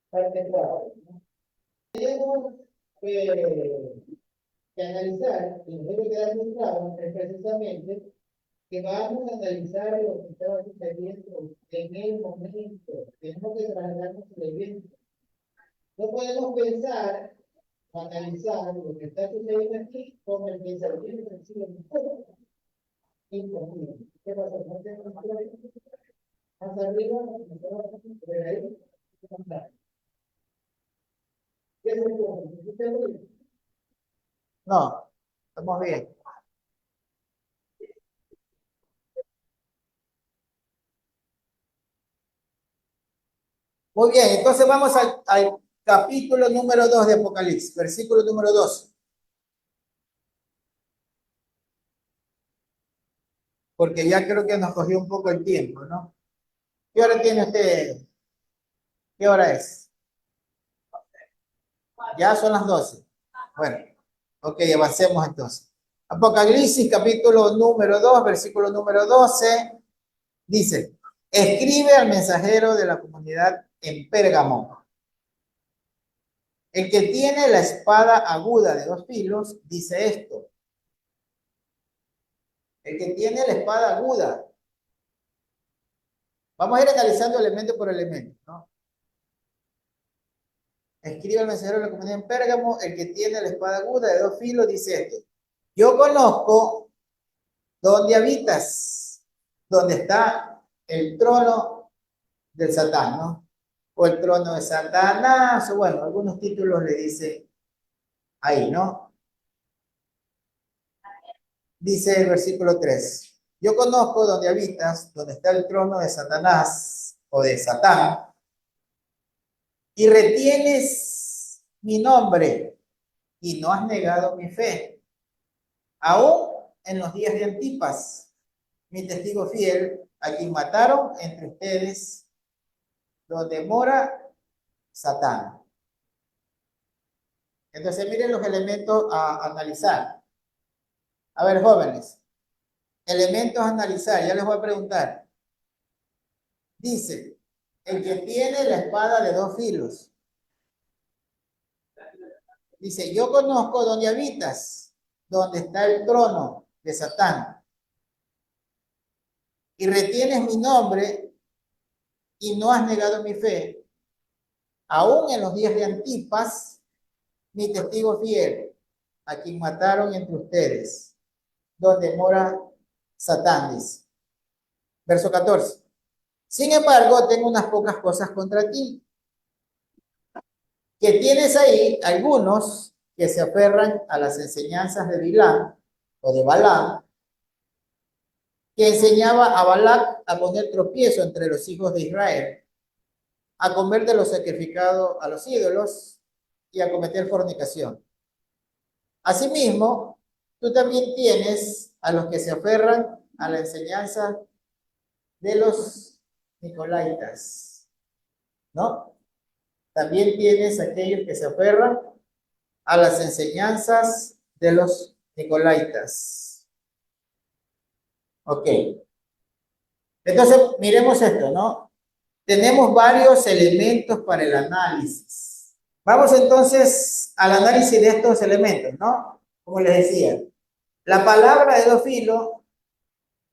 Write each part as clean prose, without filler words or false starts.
parte clave, ¿no? Tenemos que analizar, y nos debe quedar muy claro, es precisamente que vamos a analizar lo que estaba sucediendo en el momento. Tenemos que trasladarnos al evento. No podemos pensar o analizar lo que está sucediendo aquí con el pensamiento del siglo XX. Imposible. ¿Qué pasa? No tenemos más arriba, por ahí, ¿qué se puede? No, estamos bien. Muy bien, entonces vamos al capítulo número 2 de Apocalipsis, versículo número 2. Porque ya creo que nos cogió un poco el tiempo, ¿no? ¿Qué hora tiene usted? ¿Qué hora es? Ya son las 12. Bueno, ok, avancemos entonces. Apocalipsis, capítulo número 2, versículo número 12, dice, escribe al mensajero de la comunidad en Pérgamo. El que tiene la espada aguda de dos filos, dice esto. El que tiene la espada aguda. Vamos a ir analizando elemento por elemento, ¿no? Escribe al mensajero de la comunidad en Pérgamo, el que tiene la espada aguda de dos filos, dice esto. Yo conozco dónde habitas, donde está el trono del Satán, ¿no? O el trono de Satanás, o bueno, algunos títulos le dicen ahí, ¿no? Dice el versículo 3. Yo conozco donde habitas, donde está el trono de Satanás o de Satán, y retienes mi nombre y no has negado mi fe. Aún en los días de Antipas, mi testigo fiel, a quien mataron entre ustedes, donde mora Satán. Entonces miren los elementos a analizar. A ver, jóvenes, elementos a analizar, ya les voy a preguntar. Dice, el que tiene la espada de dos filos. Dice, yo conozco donde habitas, donde está el trono de Satán. Y retienes mi nombre y no has negado mi fe. Aún en los días de Antipas, mi testigo fiel, a quien mataron entre ustedes, donde mora Satán, dice. Verso 14. Sin embargo, tengo unas pocas cosas contra ti, que tienes ahí algunos que se aferran a las enseñanzas de Bilán o de Balaam, que enseñaba a Balac a poner tropiezo entre los hijos de Israel, a comer de lo sacrificado a los ídolos y a cometer fornicación. Asimismo, tú también tienes a los que se aferran a la enseñanza de los nicolaitas, ¿no? También tienes aquellos que se aferran a las enseñanzas de los nicolaitas. Ok. Entonces, miremos esto, ¿no? Tenemos varios elementos para el análisis. Vamos entonces al análisis de estos elementos, ¿no? Como les decía, la palabra de dos filos,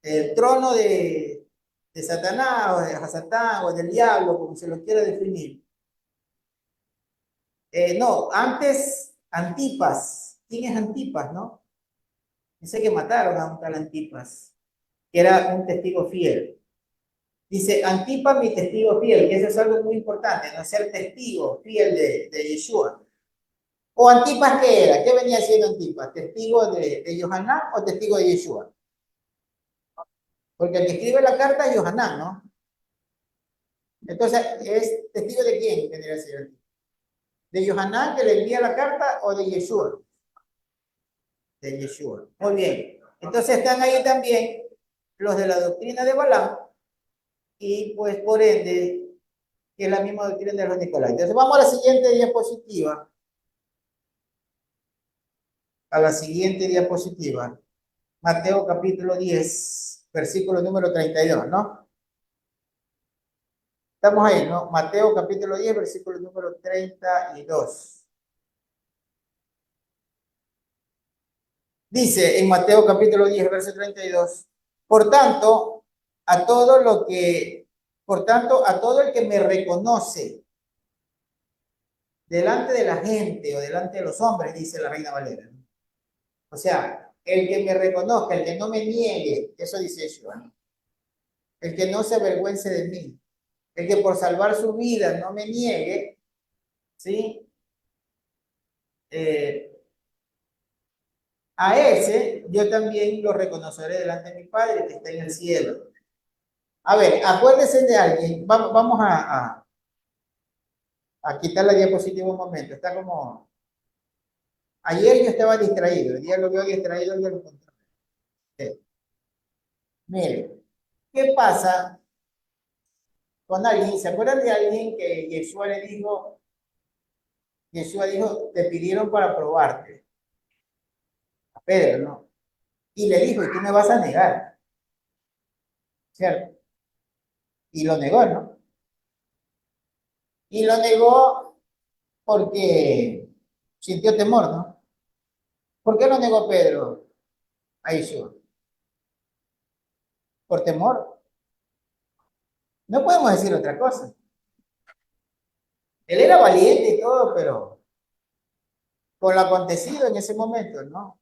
el trono de Satanás o de Hasatán o del diablo, como se lo quiera definir. No, antes Antipas. ¿Quién es Antipas, no? Dice que mataron a un tal Antipas, que era un testigo fiel. Dice, Antipas mi testigo fiel, que eso es algo muy importante, no ser testigo fiel de Yeshua. ¿O Antipas qué era? ¿Qué venía siendo Antipas? ¿Testigo de Yohanan o testigo de Yeshua? Porque el que escribe la carta es Yohanan, ¿no? Entonces, ¿es testigo de quién tendría que ser? ¿De Yohanan que le envía la carta o de Yeshua? De Yeshua. Muy bien. Entonces están ahí también los de la doctrina de Balaam y pues por ende, que es la misma doctrina de los Nicolaitas. Entonces vamos a la siguiente diapositiva. A la siguiente diapositiva. Mateo capítulo 10, versículo número 32, ¿no? Estamos ahí, ¿no? Mateo capítulo 10, versículo número 32. Dice en Mateo capítulo 10, verso 32, por tanto, a todo el que me reconoce delante de la gente o delante de los hombres, dice la Reina Valera, ¿no? O sea, el que me reconozca, el que no me niegue, eso dice Yeshua, ¿no? El que no se avergüence de mí, el que por salvar su vida no me niegue, ¿sí? Eh, a ese yo también lo reconoceré delante de mi Padre que está en el cielo. A ver, acuérdense de alguien, vamos a quitar la diapositiva un momento, está como, ayer yo estaba distraído, el día lo veo distraído, yo lo encontré. Mire, ¿qué pasa con alguien? ¿Se acuerdan de alguien que Yeshua dijo, te pidieron para probarte? A Pedro, ¿no? Y le dijo, y tú me vas a negar, ¿cierto? Y lo negó, ¿no? Y lo negó porque sintió temor, ¿no? ¿Por qué lo negó Pedro a Yeshua? Por temor. No podemos decir otra cosa. Él era valiente y todo, pero con lo acontecido en ese momento, ¿no?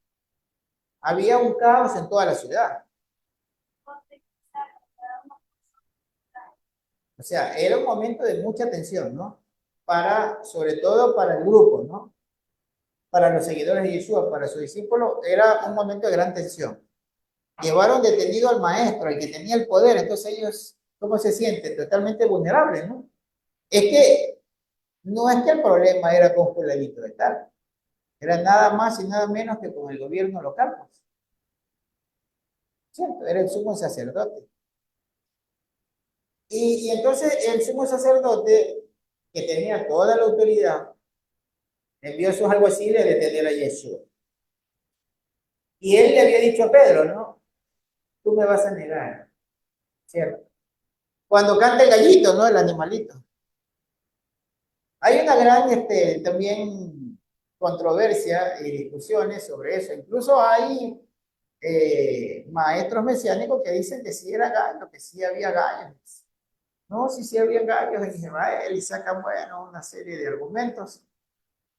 Había un caos en toda la ciudad. O sea, era un momento de mucha tensión, ¿no? Sobre todo para el grupo, ¿no? Para los seguidores de Yeshua, para sus discípulos, era un momento de gran tensión. Llevaron detenido al maestro, al que tenía el poder, entonces ellos, ¿cómo se sienten? Totalmente vulnerables, ¿no? Es que no es que el problema era con fulanito de tal, era nada más y nada menos que con el gobierno local, pues, ¿cierto? Era el sumo sacerdote. Y entonces el sumo sacerdote, que tenía toda la autoridad, envió a sus alguaciles a detener a Yeshua. Y él le había dicho a Pedro, ¿no? Tú me vas a negar, ¿cierto? Cuando canta el gallito, ¿no? El animalito. Hay una gran, también controversia y discusiones sobre eso. Incluso hay maestros mesiánicos que dicen que sí era gallo, que sí había gallos. No, sí había gallos en Israel y sacan, bueno, una serie de argumentos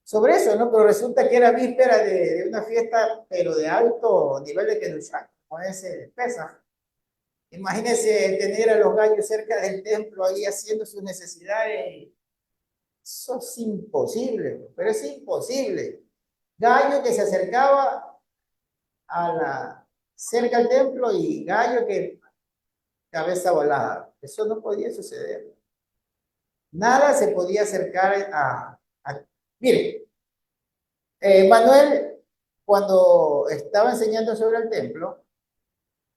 sobre eso, ¿no? Pero resulta que era víspera de una fiesta, pero de alto nivel de Kedushá, como ese Pesaj. Imagínense tener a los gallos cerca del templo ahí haciendo sus necesidades. Eso es imposible, pero es imposible. Gallo que se acercaba cerca al templo y gallo que cabeza volada. Eso no podía suceder. Nada se podía acercar Mire, Manuel, cuando estaba enseñando sobre el templo,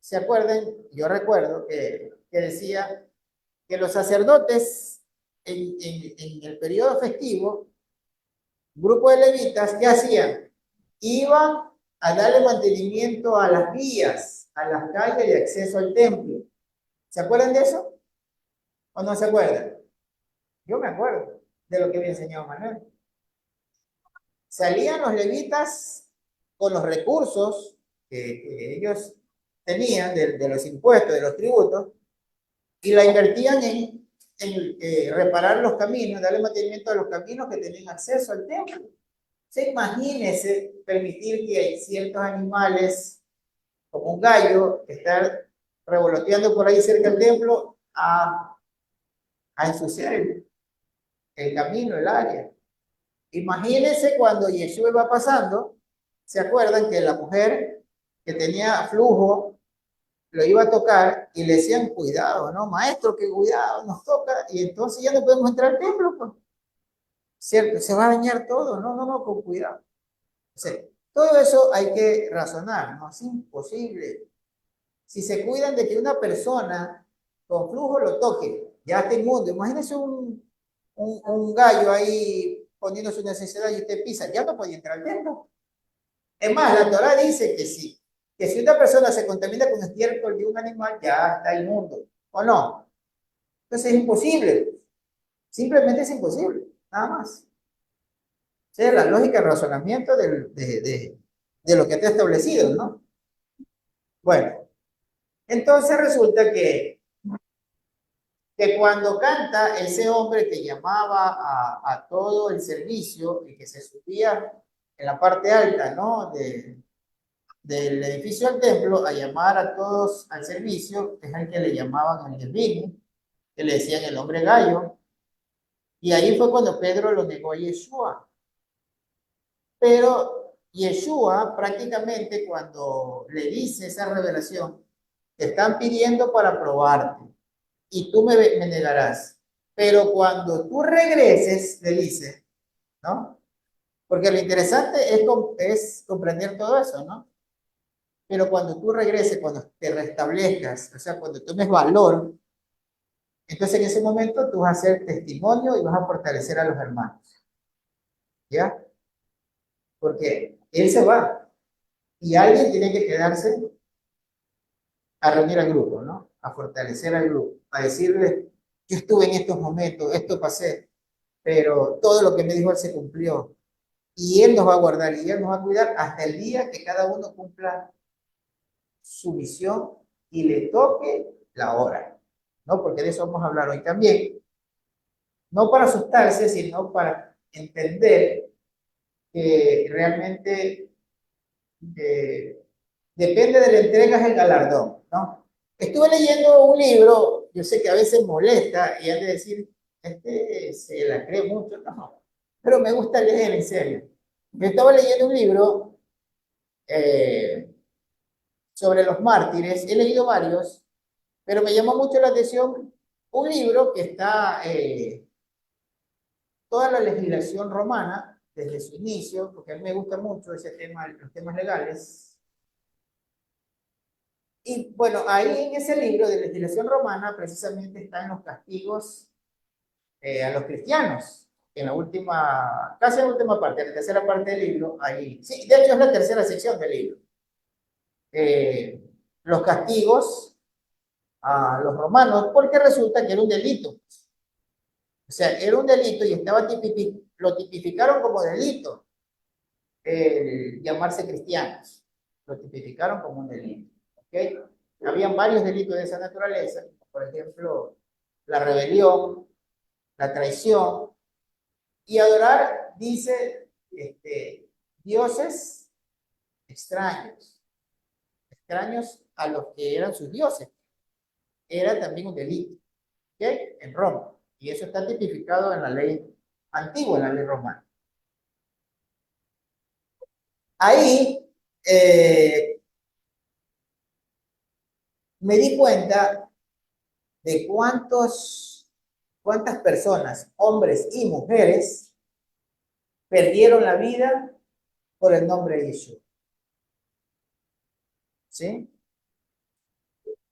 ¿se acuerdan? Yo recuerdo que decía que los sacerdotes en el periodo festivo, grupo de levitas, ¿qué hacían? Iban a darle mantenimiento a las vías, a las calles de acceso al templo. ¿Se acuerdan de eso? ¿O no se acuerdan? Yo me acuerdo de lo que me enseñó Manuel. Salían los levitas con los recursos que ellos tenían de los impuestos, de los tributos, y la invertían en reparar los caminos, darle mantenimiento a los caminos que tenían acceso al templo. Se imagínese permitir que ciertos animales, como un gallo, estar revoloteando por ahí cerca del templo a ensuciar el camino, el área. Imagínense cuando Yeshua iba pasando, ¿se acuerdan que la mujer que tenía flujo lo iba a tocar y le decían, cuidado, ¿no? Maestro, que cuidado, nos toca, y entonces ya no podemos entrar al templo, pues, ¿cierto? Se va a dañar todo, no, con cuidado. O sea, todo eso hay que razonar, ¿no? Es imposible. Si se cuidan de que una persona con flujo lo toque, ya está inmundo. Imagínense un gallo ahí poniendo su necesidad y usted pisa, ya no podía entrar al templo. Es más, la Torah dice que sí, que si una persona se contamina con estiércol de un animal, ya está inmundo, ¿o no? Entonces es imposible. Simplemente es imposible, nada más. Esa es la lógica del razonamiento de lo que te ha establecido, ¿no? Bueno, entonces resulta que cuando canta ese hombre que llamaba a todo el servicio y que se subía en la parte alta, ¿no? Del edificio al templo a llamar a todos al servicio, es el que le llamaban el divino, que le decían el hombre gallo, y ahí fue cuando Pedro lo negó a Yeshua. Pero Yeshua prácticamente cuando le dice esa revelación, te están pidiendo para probarte y tú me negarás. Pero cuando tú regreses, le dice, ¿no? Porque lo interesante es comprender todo eso, ¿no? Pero cuando tú regreses, cuando te restablezcas, o sea, cuando tomes valor, entonces en ese momento tú vas a hacer testimonio y vas a fortalecer a los hermanos, ¿ya? Porque él se va y alguien tiene que quedarse a reunir al grupo, ¿no? A fortalecer al grupo, a decirle, yo estuve en estos momentos, esto pasé, pero todo lo que me dijo él se cumplió. Y él nos va a guardar y él nos va a cuidar hasta el día que cada uno cumpla su misión y le toque la hora, ¿no? Porque de eso vamos a hablar hoy también. No para asustarse, sino para entender que realmente eh, depende de la entrega es el galardón, ¿no? Estuve leyendo un libro, yo sé que a veces molesta y han de decir, este se la cree mucho, no, pero me gusta leer en serio. Yo estaba leyendo un libro eh, sobre los mártires, he leído varios, pero me llamó mucho la atención un libro que está toda la legislación romana, desde su inicio, porque a mí me gusta mucho ese tema, los temas legales. Y bueno, ahí en ese libro de legislación romana precisamente están los castigos a los cristianos. En la última, casi en la última parte, en la tercera parte del libro, ahí, sí, de hecho es la tercera sección del libro. Eh, los castigos a los romanos, porque resulta que era un delito. O sea, era un delito y estaba lo tipificaron como delito llamarse cristianos. Lo tipificaron como un delito. ¿Okay? Habían varios delitos de esa naturaleza, por ejemplo, la rebelión, la traición y adorar, dice, dioses extraños, extraños a los que eran sus dioses. Era también un delito, ¿okay? En Roma. Y eso está tipificado en la ley antigua, en la ley romana. Ahí me di cuenta de cuántas personas, hombres y mujeres, perdieron la vida por el nombre de Jesús. ¿Sí?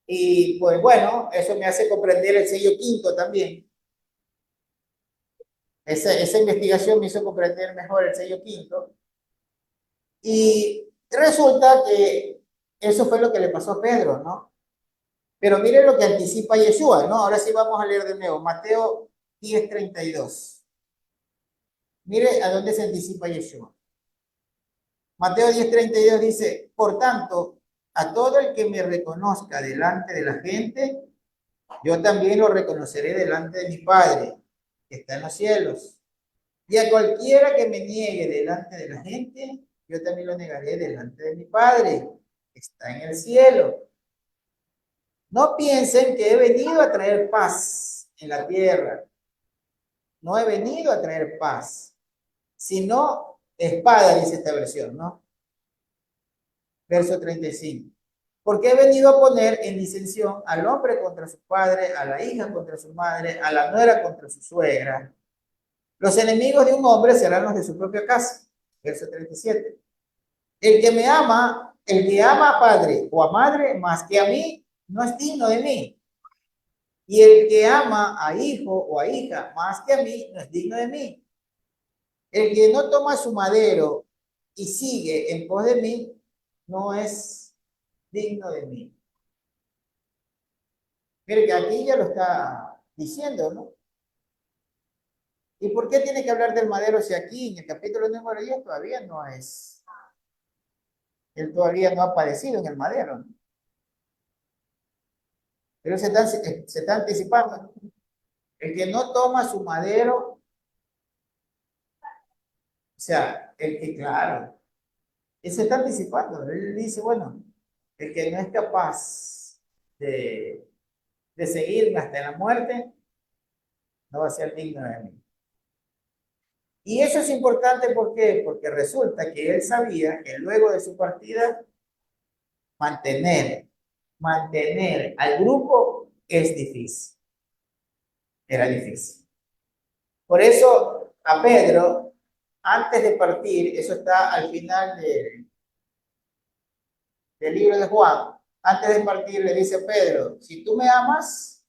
Y pues bueno, eso me hace comprender el sello quinto también. Esa investigación me hizo comprender mejor el sello quinto. Y resulta que eso fue lo que le pasó a Pedro, ¿no? Pero miren lo que anticipa Yeshua, ¿no? Ahora sí vamos a leer de nuevo, Mateo 10:32. Mire a dónde se anticipa Yeshua. Mateo 10:32 dice, por tanto, a todo el que me reconozca delante de la gente, yo también lo reconoceré delante de mi Padre, que está en los cielos. Y a cualquiera que me niegue delante de la gente, yo también lo negaré delante de mi Padre, que está en el cielo. No piensen que he venido a traer paz en la tierra. No he venido a traer paz, sino espada, dice esta versión, ¿no? Verso 35. Porque he venido a poner en disensión al hombre contra su padre, a la hija contra su madre, a la nuera contra su suegra. Los enemigos de un hombre serán los de su propia casa. Verso 37. El que me ama, el que ama a padre o a madre más que a mí, no es digno de mí. Y el que ama a hijo o a hija más que a mí, no es digno de mí. El que no toma su madero y sigue en pos de mí, no es digno de mí. Mire que aquí ya lo está diciendo, ¿no? ¿Y por qué tiene que hablar del madero si aquí en el capítulo número 10 todavía no es, él todavía no ha aparecido en el madero, ¿no? Pero se está anticipando. El que no toma su madero, o sea, el que, claro, él se está anticipando. Él dice, bueno, el que no es capaz de seguirme hasta la muerte, no va a ser digno de mí. Y eso es importante, ¿por qué? Porque resulta que él sabía que luego de su partida, mantener, mantener al grupo es difícil, era difícil. Por eso a Pedro, antes de partir, eso está al final del libro de Juan, antes de partir le dice a Pedro, si tú me amas,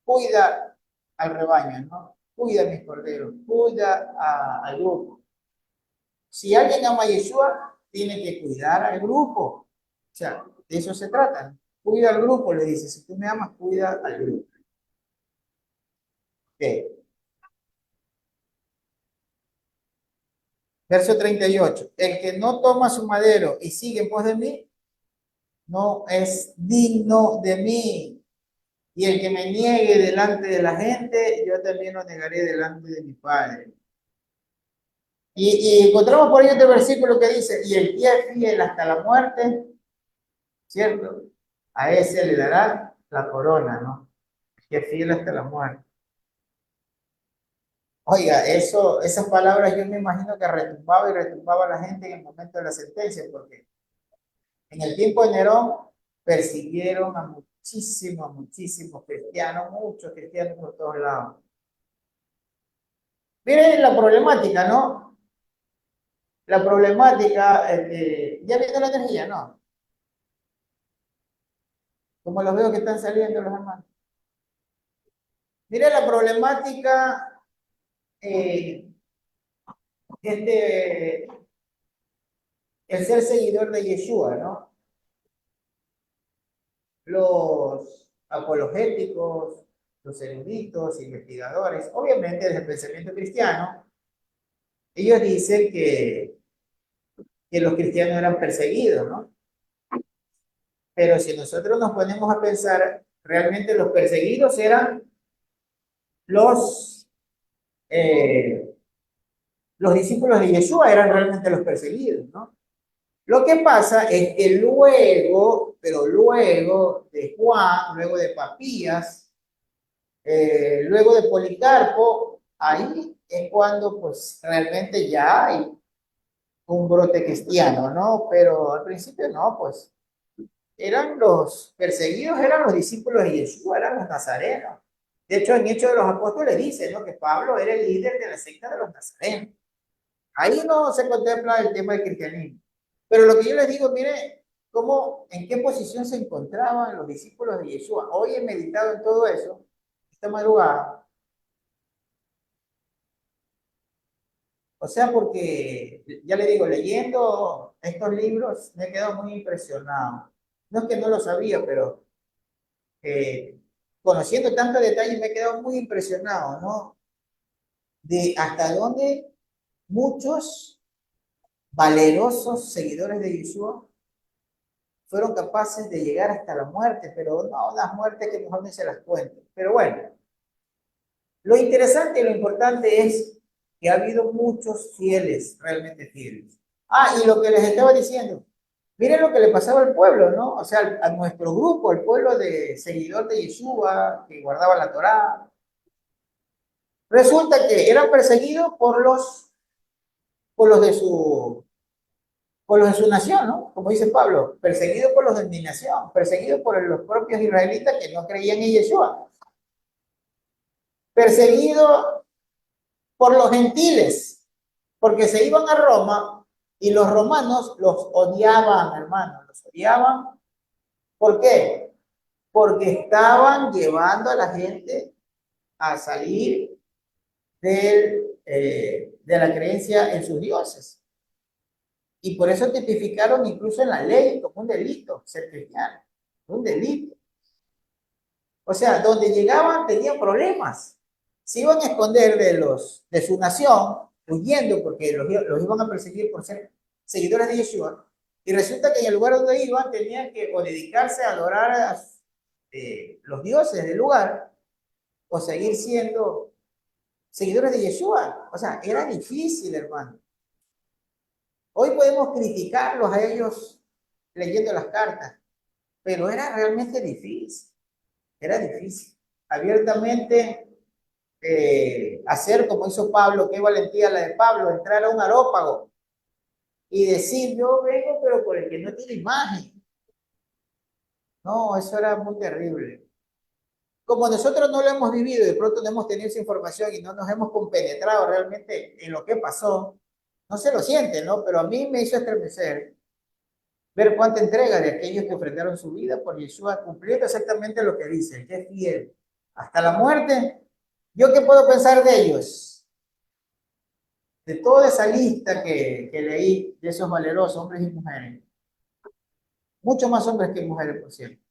cuida al rebaño, ¿no? Cuida a mis corderos, cuida al grupo. Si alguien ama a Yeshua, tiene que cuidar al grupo. O sea, de eso se trata. Cuida al grupo, le dice. Si tú me amas, cuida al grupo. Okay. Verso 38. El que no toma su madero y sigue en pos de mí, no es digno de mí. Y el que me niegue delante de la gente, yo también lo negaré delante de mi Padre. Y encontramos por ahí otro versículo que dice, y el que es fiel hasta la muerte, ¿cierto? A ese le dará la corona, ¿no? Que es fiel hasta la muerte. Oiga, eso, esas palabras yo me imagino que retumbaba y retumbaba la gente en el momento de la sentencia, porque en el tiempo de Nerón persiguieron a muchísimos cristianos, muchos cristianos por todos lados. Miren la problemática, ¿no? La problemática, ya viendo la energía, ¿no? Como los veo que están saliendo los hermanos. Miren la problemática, eh, este, el ser seguidor de Yeshua, ¿no? Los apologéticos, los eruditos, investigadores, obviamente desde el pensamiento cristiano, ellos dicen que los cristianos eran perseguidos, ¿no? Pero si nosotros nos ponemos a pensar, realmente los perseguidos eran los, eh, los discípulos de Yeshua, eran realmente los perseguidos, ¿no? Lo que pasa es que luego, pero luego de Juan, luego de Papías, luego de Policarpo, ahí es cuando pues realmente ya hay un brote cristiano, ¿no? Pero al principio no, pues eran los perseguidos, eran los discípulos de Yeshua, eran los nazarenos. De hecho, en Hechos de los Apóstoles dice, ¿no? Que Pablo era el líder de la secta de los nazarenos. Ahí no se contempla el tema del cristianismo. Pero lo que yo les digo, mire, cómo, en qué posición se encontraban los discípulos de Yeshua. Hoy he meditado en todo eso, esta madrugada. O sea, porque, ya le digo, leyendo estos libros me he quedado muy impresionado. No es que no lo sabía, pero eh, conociendo tantos detalles me he quedado muy impresionado, ¿no? De hasta dónde muchos valerosos seguidores de Yeshua fueron capaces de llegar hasta la muerte, pero no las muertes que mejor no se las cuento. Pero bueno, lo interesante y lo importante es que ha habido muchos fieles, realmente fieles. Ah, y lo que les estaba diciendo, miren lo que le pasaba al pueblo, ¿no? O sea, a nuestro grupo, el pueblo de seguidor de Yeshua, que guardaba la Torá. Resulta que eran perseguidos por los de su, por los de su nación, ¿no? Como dice Pablo, perseguidos por los de mi nación, perseguidos por los propios israelitas que no creían en Yeshua, perseguidos por los gentiles, porque se iban a Roma y los romanos los odiaban, hermanos, los odiaban. ¿Por qué? Porque estaban llevando a la gente a salir de la creencia en sus dioses. Y por eso tipificaron incluso en la ley como un delito ser cristiano, un delito. O sea, donde llegaban tenían problemas. se iban a esconder de su nación, huyendo porque los iban a perseguir por ser seguidores de Yeshua. Y resulta que en el lugar donde iban tenían que o dedicarse a adorar a los dioses del lugar o seguir siendo seguidores de Yeshua. O sea, era difícil, hermano. Hoy podemos criticarlos a ellos leyendo las cartas, pero era realmente difícil. Era difícil. Abiertamente hacer como hizo Pablo, qué valentía la de Pablo, entrar a un areópago y decir, yo vengo, pero por el que no tiene imagen. No, eso era muy terrible. Como nosotros no lo hemos vivido y de pronto no hemos tenido esa información y no nos hemos compenetrado realmente en lo que pasó, no se lo siente, ¿no? Pero a mí me hizo estremecer ver cuánta entrega de aquellos que ofrendaron su vida por Yeshua, cumpliendo exactamente lo que dice, que es fiel hasta la muerte. ¿Yo qué puedo pensar de ellos? De toda esa lista que leí de esos valerosos hombres y mujeres, mucho más hombres que mujeres, por cierto,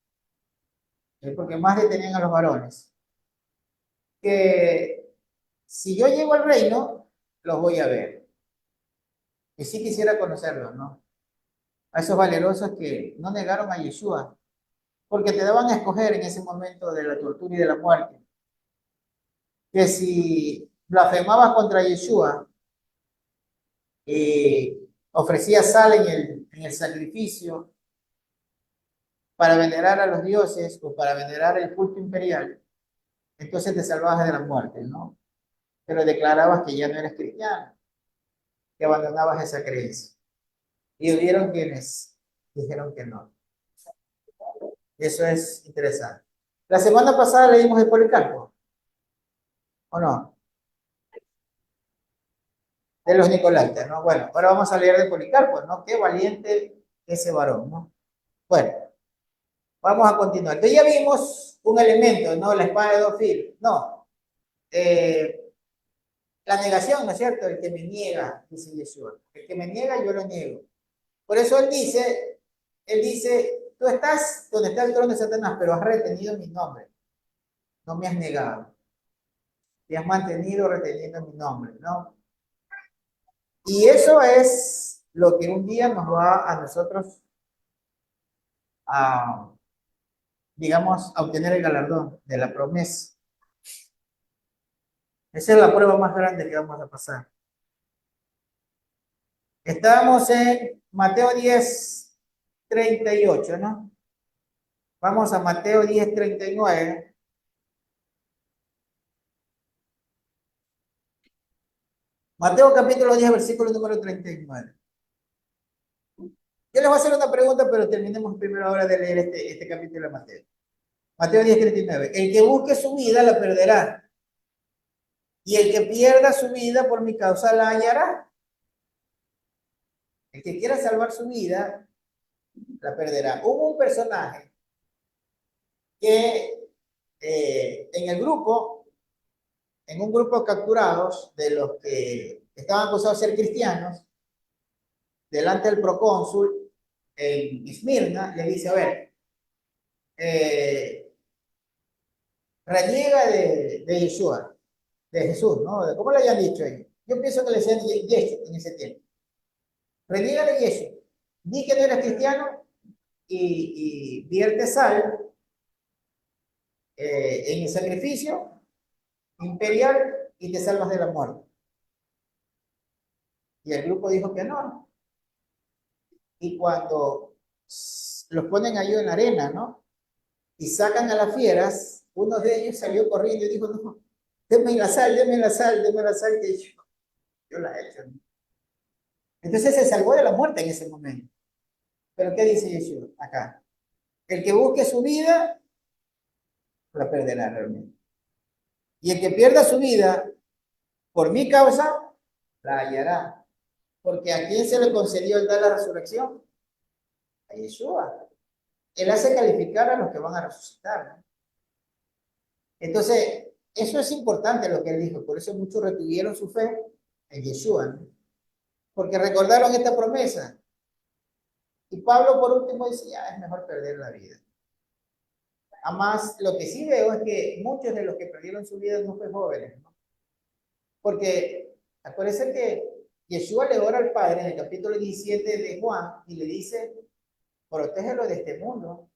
porque más detenían a los varones, que si yo llego al reino, los voy a ver. Y sí quisiera conocerlos, ¿no? A esos valerosos que no negaron a Yeshua, porque te daban a escoger en ese momento de la tortura y de la muerte, que si blasfemabas contra Yeshua, ofrecías sal en el sacrificio para venerar a los dioses o para venerar el culto imperial, entonces te salvabas de la muerte, ¿no? Pero declarabas que ya no eres cristiano, que abandonabas esa creencia. Y hubieron quienes dijeron que no. Eso es interesante. La semana pasada leímos de Policarpo, ¿o no? De los Nicolaitas, ¿no? Bueno, ahora vamos a leer de Policarpo, ¿no? Qué valiente ese varón, ¿no? Bueno, vamos a continuar. Entonces ya vimos un elemento, ¿no? La espada de dos filos. No. La negación, ¿no es cierto? El que me niega, dice Yeshua. El que me niega, yo lo niego. Por eso él dice, tú estás donde está el trono de Satanás, pero has retenido mi nombre. No me has negado. Te has mantenido reteniendo mi nombre, ¿no? Y eso es lo que un día nos va a nosotros a, digamos, a obtener el galardón de la promesa. Esa es la prueba más grande que vamos a pasar. Estamos en Mateo 10:38, ¿no? Vamos a Mateo 10:39. Mateo capítulo 10, versículo número 39. Yo les voy a hacer una pregunta, pero terminemos primero ahora de leer este capítulo de Mateo. Mateo 10:39. El que busque su vida la perderá, y el que pierda su vida por mi causa la hallará. El que quiera salvar su vida la perderá. Hubo un personaje que en el grupo, en un grupo de capturados de los que estaban acusados de ser cristianos, delante del procónsul en Esmirna, le dice, a ver, reniega de Yeshua, de Jesús, ¿no? ¿Cómo le hayan dicho ellos? Yo pienso que le decían Yeshua en ese tiempo. Reniega de Yeshua. Di que no eres cristiano y vierte sal en el sacrificio imperial y te salvas de la muerte. Y el grupo dijo que no. Y cuando los ponen ahí en la arena, ¿no? Y sacan a las fieras, uno de ellos salió corriendo y dijo, no, denme la sal, denme la sal, denme la sal que yo la he hecho. Entonces se salvó de la muerte en ese momento. Pero ¿qué dice Jesús acá? El que busque su vida, la perderá realmente. Y el que pierda su vida por mi causa, la hallará. Porque ¿a quién se le concedió el dar la resurrección? A Yeshua. Él hace calificar a los que van a resucitar, ¿no? Entonces, eso es importante lo que él dijo. Por eso muchos retuvieron su fe en Yeshua, ¿no? Porque recordaron esta promesa. Y Pablo por último dice, ya es mejor perder la vida. Además, lo que sí veo es que muchos de los que perdieron su vida no fue jóvenes, ¿no? Porque acuérdense que Yeshua le ora al Padre en el capítulo 17 de Juan y le dice, protégelo de este mundo.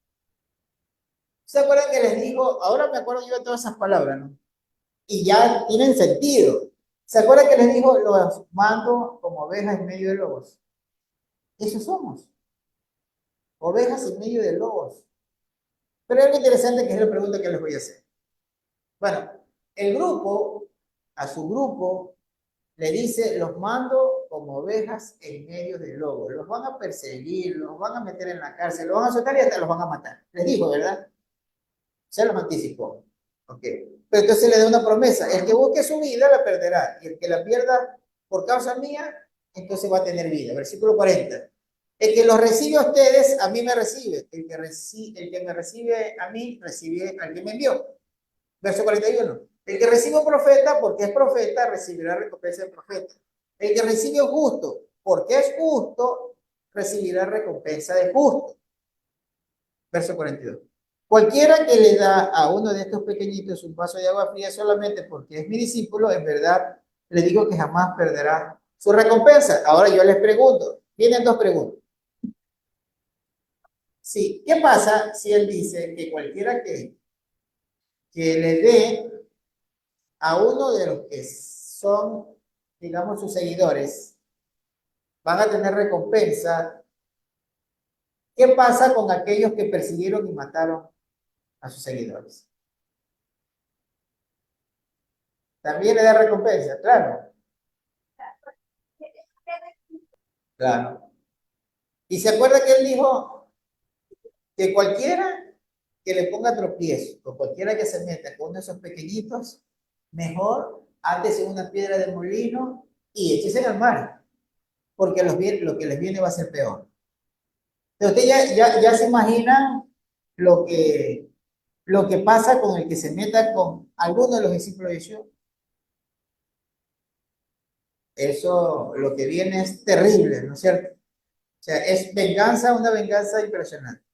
¿Se acuerdan que les dijo? Ahora me acuerdo yo de todas esas palabras, ¿no? Y ya tienen sentido. ¿Se acuerdan que les dijo, los mando como ovejas en medio de lobos? Eso somos, ovejas en medio de lobos. Pero es algo interesante que es la pregunta que les voy a hacer. Bueno, el grupo, a su grupo, le dice, los mando como ovejas en medio de lobos. Los van a perseguir, los van a meter en la cárcel, los van a soltar y hasta los van a matar. Les dijo, ¿verdad? Se los anticipó. Ok. Pero entonces le da una promesa. El que busque su vida la perderá. Y el que la pierda por causa mía, entonces va a tener vida. Versículo 40. El que los recibe a ustedes, a mí me recibe. El que me recibe a mí, recibe al que me envió. Verso 41. El que recibe un profeta, porque es profeta, recibirá recompensa de profeta. El que recibe un justo, porque es justo, recibirá recompensa de justo. Verso 42. Cualquiera que le da a uno de estos pequeñitos un vaso de agua fría solamente porque es mi discípulo, en verdad le digo que jamás perderá su recompensa. Ahora yo les pregunto, tienen dos preguntas. Sí, ¿qué pasa si él dice que cualquiera que le dé a uno de los que son, digamos, sus seguidores, van a tener recompensa? ¿Qué pasa con aquellos que persiguieron y mataron a sus seguidores? También le da recompensa, claro, claro. Y se acuerda que él dijo que cualquiera que le ponga tropiezo, o cualquiera que se meta con uno de esos pequeñitos, mejor átese una piedra de molino y échese en el mar, porque lo que les viene va a ser peor. Entonces, usted ya se imagina lo que, lo que pasa con el que se meta con alguno de los discípulos de Jesús. Eso, lo que viene es terrible, ¿no es cierto? O sea, es venganza, una venganza impresionante.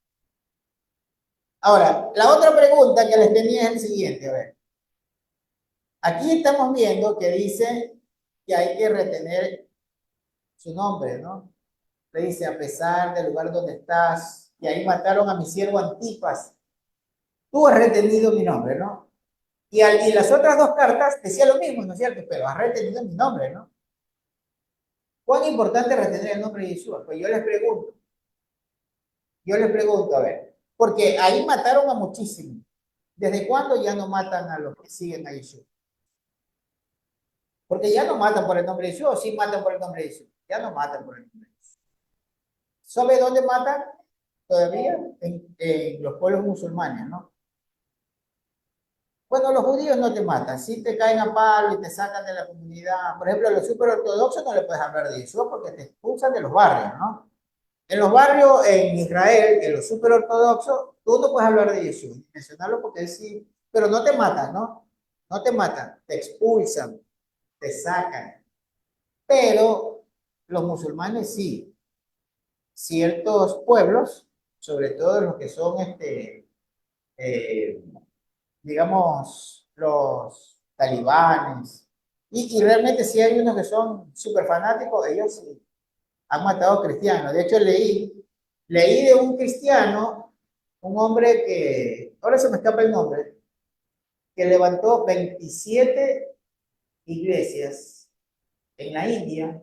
Ahora, la otra pregunta que les tenía es el siguiente, a ver. Aquí estamos viendo que dice que hay que retener su nombre, ¿no? Le dice, a pesar del lugar donde estás, y ahí mataron a mi siervo Antipas, tú has retenido mi nombre, ¿no? Y las otras dos cartas decía lo mismo, ¿no es cierto? Pero has retenido mi nombre, ¿no? ¿Cuán importante es retener el nombre de Jesús? Pues yo les pregunto, a ver, porque ahí mataron a muchísimos. ¿Desde cuándo ya no matan a los que siguen a Jesús? Porque ya no matan por el nombre de Jesús, o sí matan por el nombre de Jesús. Ya no matan por el nombre de Jesús. ¿Sabe dónde matan? Todavía en los pueblos musulmanes, ¿no? Bueno, los judíos no te matan, sí te caen a palo y te sacan de la comunidad. Por ejemplo, a los super ortodoxos no le puedes hablar de Jesús porque te expulsan de los barrios, ¿no? En los barrios en Israel, en los super ortodoxos, tú no puedes hablar de Jesús, mencionarlo porque sí, pero no te matan, ¿no? No te matan, te expulsan, te sacan. Pero los musulmanes sí, ciertos pueblos, sobre todo los que son, eh, digamos, los talibanes, y realmente sí hay unos que son súper fanáticos, ellos sí han matado cristianos. De hecho, leí de un cristiano, un hombre que, ahora se me escapa el nombre, que levantó 27 iglesias en la India.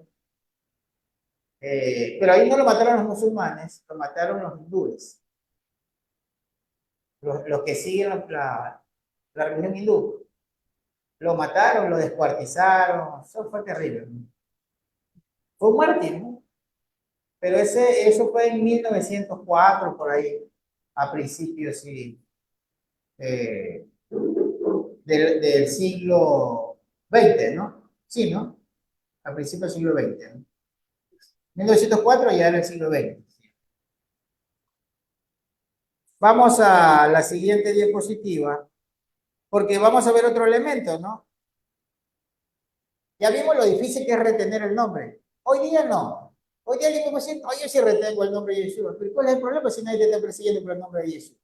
Pero ahí no lo mataron los musulmanes, lo mataron los hindúes, los que siguen la religión hindú. Lo mataron, lo descuartizaron, eso fue terrible, ¿no? Fue un mártir, ¿no? Pero eso fue en 1904, por ahí, a principios, sí, del siglo XX, ¿no? Sí, ¿no? A principios del siglo XX, ¿no? 1904 ya era el siglo XX. Vamos a la siguiente diapositiva, porque vamos a ver otro elemento, ¿no? Ya vimos lo difícil que es retener el nombre. Hoy día no. Hoy día digo, oye, yo sí retengo el nombre de Jesús. Pero ¿cuál es el problema si nadie te está persiguiendo por el nombre de Jesús?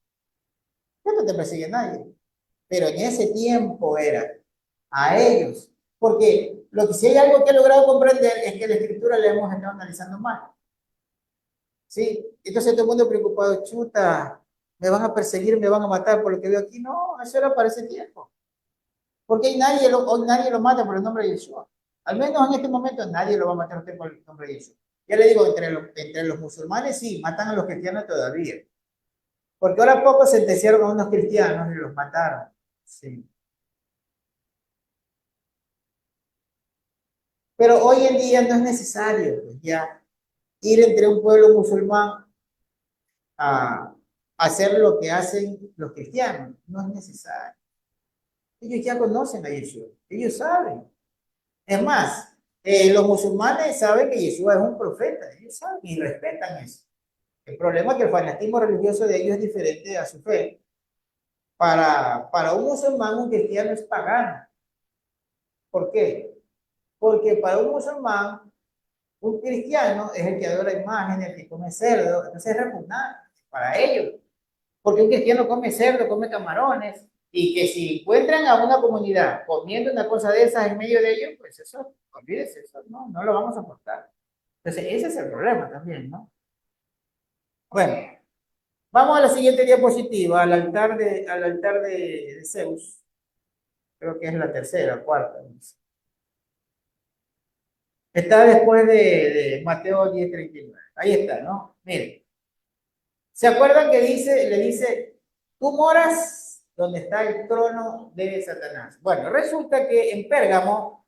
Ya no te persigue nadie. Pero en ese tiempo era a ellos Porque lo que si hay algo que he logrado comprender es que la escritura la hemos estado analizando mal. ¿Sí? Entonces todo el mundo preocupado, chuta, me van a perseguir, me van a matar por lo que veo aquí. No, eso era para ese tiempo. Porque hoy nadie lo mata por el nombre de Yeshua. Al menos en este momento nadie lo va a matar a usted por el nombre de Yeshua. Ya le digo, entre los musulmanes sí, matan a los cristianos todavía. Porque ahora poco sentenciaron a unos cristianos y los mataron. Sí. Pero hoy en día no es necesario, pues, ya ir entre un pueblo musulmán a hacer lo que hacen los cristianos. No es necesario. Ellos ya conocen a Yeshua. Ellos saben. Es más, los musulmanes saben que Yeshua es un profeta. Ellos saben y respetan eso. El problema es que el fanatismo religioso de ellos es diferente a su fe. Para un musulmán, un cristiano es pagano. ¿Por qué? Porque para un musulmán, un cristiano es el que adora imágenes, el que come cerdo, entonces es repugnante para ellos. Porque un cristiano come cerdo, come camarones, y que si encuentran a una comunidad comiendo una cosa de esas en medio de ellos, pues eso, olvídese, eso no lo vamos a aportar. Entonces, ese es el problema también, ¿no? Bueno, vamos a la siguiente diapositiva, al altar de Zeus. Creo que es la tercera, cuarta. ¿No? Está después de Mateo 10:39. Ahí está, ¿no? Miren. ¿Se acuerdan que le dice, tú moras donde está el trono de Satanás? Bueno, resulta que en Pérgamo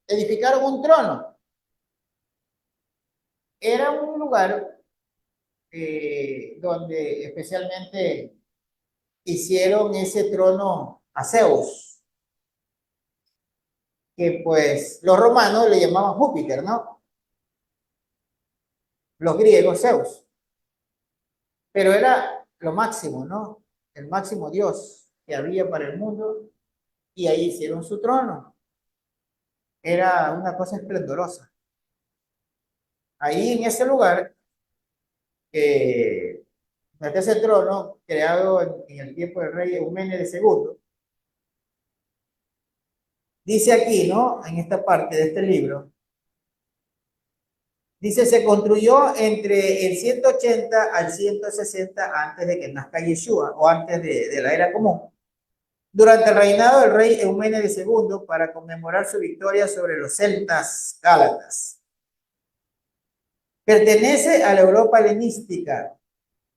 edificaron un trono. Era un lugar donde especialmente hicieron ese trono a Zeus, que pues los romanos le llamaban Júpiter, ¿no? Los griegos Zeus. Pero era lo máximo, ¿no? El máximo Dios que había para el mundo y ahí hicieron su trono. Era una cosa esplendorosa. Ahí en ese lugar, en ese trono creado en el tiempo del rey Euménides II, dice aquí, ¿no? En esta parte de este libro, dice, se construyó entre el 180 al 160 antes de que nazca Yeshua, o antes de la era común, durante el reinado del rey Euménides II, para conmemorar su victoria sobre los celtas gálatas. Pertenece a la Europa helenística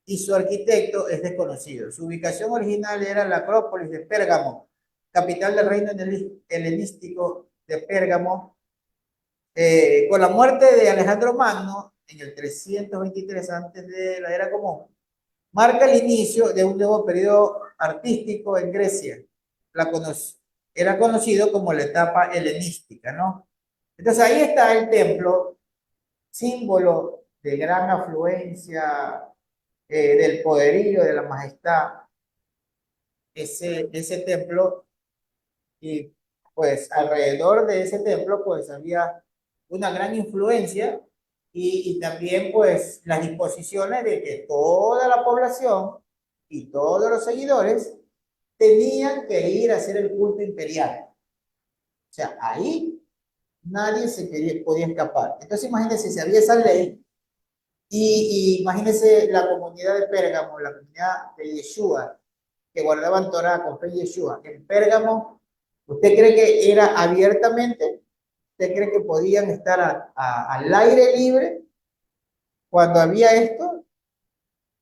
y su arquitecto es desconocido. Su ubicación original era la Acrópolis de Pérgamo, capital del reino helenístico de Pérgamo. Con la muerte de Alejandro Magno en el 323 antes de la era común, marca el inicio de un nuevo periodo artístico en Grecia. Era conocido como la etapa helenística, ¿no? Entonces ahí está el templo, símbolo de gran afluencia, del poderío, de la majestad, ese templo, y pues alrededor de ese templo pues había una gran influencia y también pues las disposiciones de que toda la población y todos los seguidores tenían que ir a hacer el culto imperial. O sea, ahí nadie podía escapar. Entonces imagínense si había esa ley y imagínense la comunidad de Pérgamo, la comunidad de Yeshua, que guardaban Torah con fe en Yeshua. En Pérgamo, ¿usted cree que era abiertamente? ¿Usted cree que podían estar al aire libre cuando había esto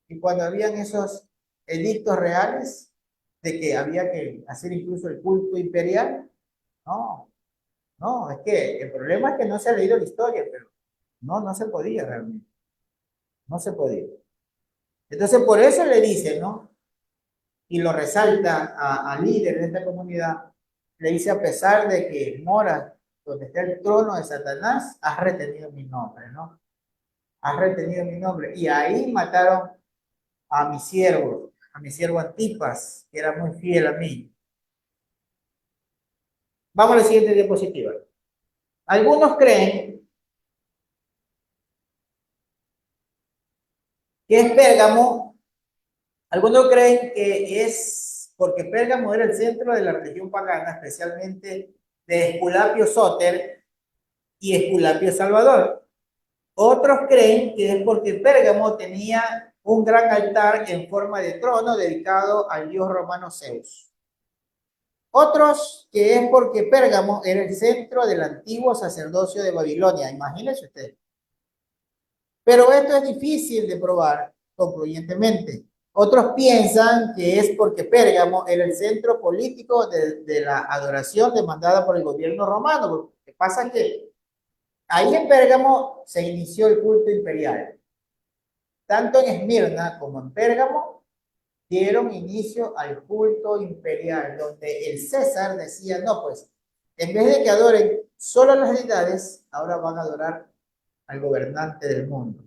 y cuando habían esos edictos reales de que había que hacer incluso el culto imperial? No, no, es que el problema es que no se ha leído la historia, pero no se podía realmente, no se podía. Entonces por eso le dicen, ¿no? Y lo resalta al líder de esta comunidad, le dice, a pesar de que mora donde está el trono de Satanás, has retenido mi nombre, ¿no? Has retenido mi nombre. Y ahí mataron a mi siervo Antipas, que era muy fiel a mí. Vamos a la siguiente diapositiva. Algunos creen que es Pérgamo, algunos creen que es porque Pérgamo era el centro de la religión pagana, especialmente de Esculapio Sóter y Esculapio Salvador. Otros creen que es porque Pérgamo tenía un gran altar en forma de trono dedicado al dios romano Zeus. Otros que es porque Pérgamo era el centro del antiguo sacerdocio de Babilonia, imagínense usted. Pero esto es difícil de probar concluyentemente. Otros piensan que es porque Pérgamo era el centro político de la adoración demandada por el gobierno romano. Lo que pasa es que ahí en Pérgamo se inició el culto imperial. Tanto en Esmirna como en Pérgamo dieron inicio al culto imperial, donde el César decía, no, pues, en vez de que adoren solo a las deidades, ahora van a adorar al gobernante del mundo.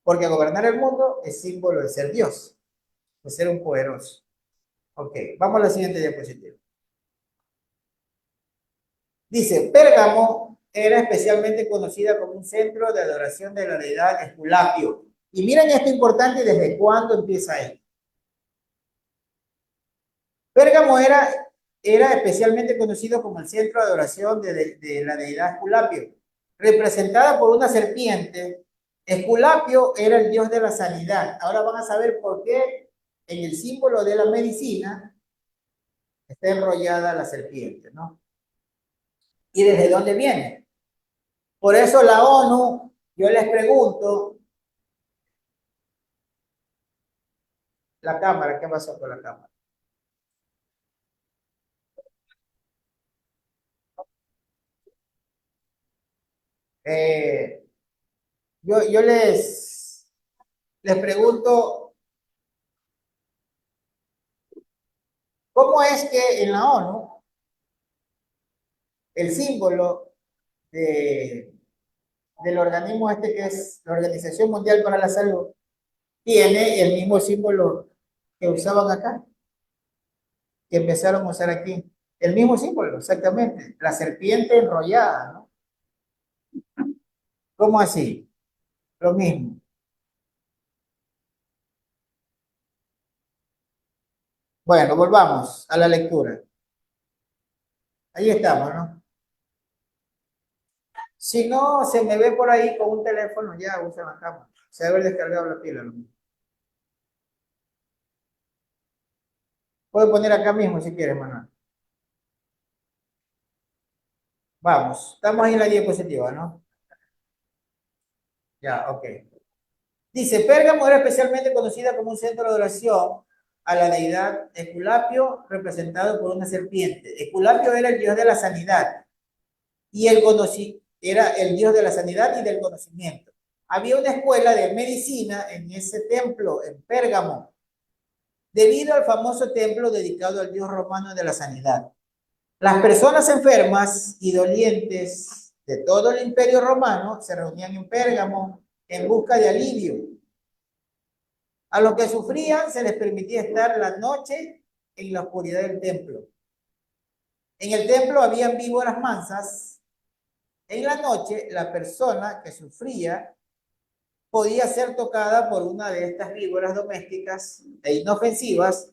Porque gobernar el mundo es símbolo de ser Dios, de ser un poderoso. Ok, vamos a la siguiente diapositiva. Dice, Pérgamo era especialmente conocida como un centro de adoración de la deidad Esculapio. Y miren esto importante, ¿desde cuándo empieza esto? Pérgamo era especialmente conocido como el centro de adoración de la deidad Esculapio, representada por una serpiente. Esculapio era el dios de la sanidad. Ahora van a saber por qué en el símbolo de la medicina está enrollada la serpiente, ¿no? ¿Y desde dónde viene? Por eso la ONU, yo les pregunto, la cámara, ¿qué pasó con la cámara? Eh, yo les pregunto, ¿cómo es que en la ONU el símbolo de, del organismo este que es la Organización Mundial para la Salud tiene el mismo símbolo que usaban acá, que empezaron a usar aquí? El mismo símbolo, exactamente, la serpiente enrollada, ¿no? ¿Cómo así? Lo mismo. Bueno, volvamos a la lectura. Ahí estamos, ¿no? Si no se me ve por ahí con un teléfono, ya usa la cámara. Se debe haber descargado la pila, ¿no? Puedo poner acá mismo si quieres, Manuel. Vamos, estamos ahí en la diapositiva, ¿no? Ya, ok. Dice, Pérgamo era especialmente conocida como un centro de adoración a la deidad Esculapio, representado por una serpiente. Esculapio era el dios de la sanidad y era el dios de la sanidad y del conocimiento. Había una escuela de medicina en ese templo, en Pérgamo, debido al famoso templo dedicado al dios romano de la sanidad. Las personas enfermas y dolientes de todo el imperio romano se reunían en Pérgamo en busca de alivio. A los que sufrían se les permitía estar la noche en la oscuridad del templo. En el templo habían víboras mansas. En la noche, la persona que sufría podía ser tocada por una de estas víboras domésticas e inofensivas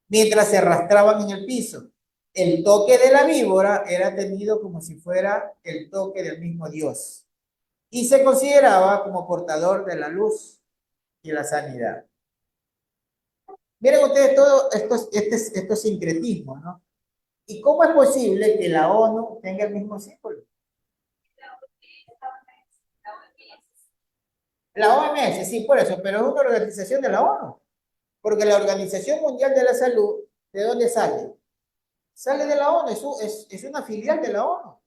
mientras se arrastraban en el piso. El toque de la víbora era tenido como si fuera el toque del mismo Dios y se consideraba como portador de la luz y la sanidad. Miren ustedes todo estos sincretismos, ¿no? ¿Y cómo es posible que la ONU tenga el mismo símbolo? La OMS, sí, por eso, pero es una organización de la ONU, porque la Organización Mundial de la Salud, ¿de dónde sale? Sale de la ONU, es una filial de la ONU.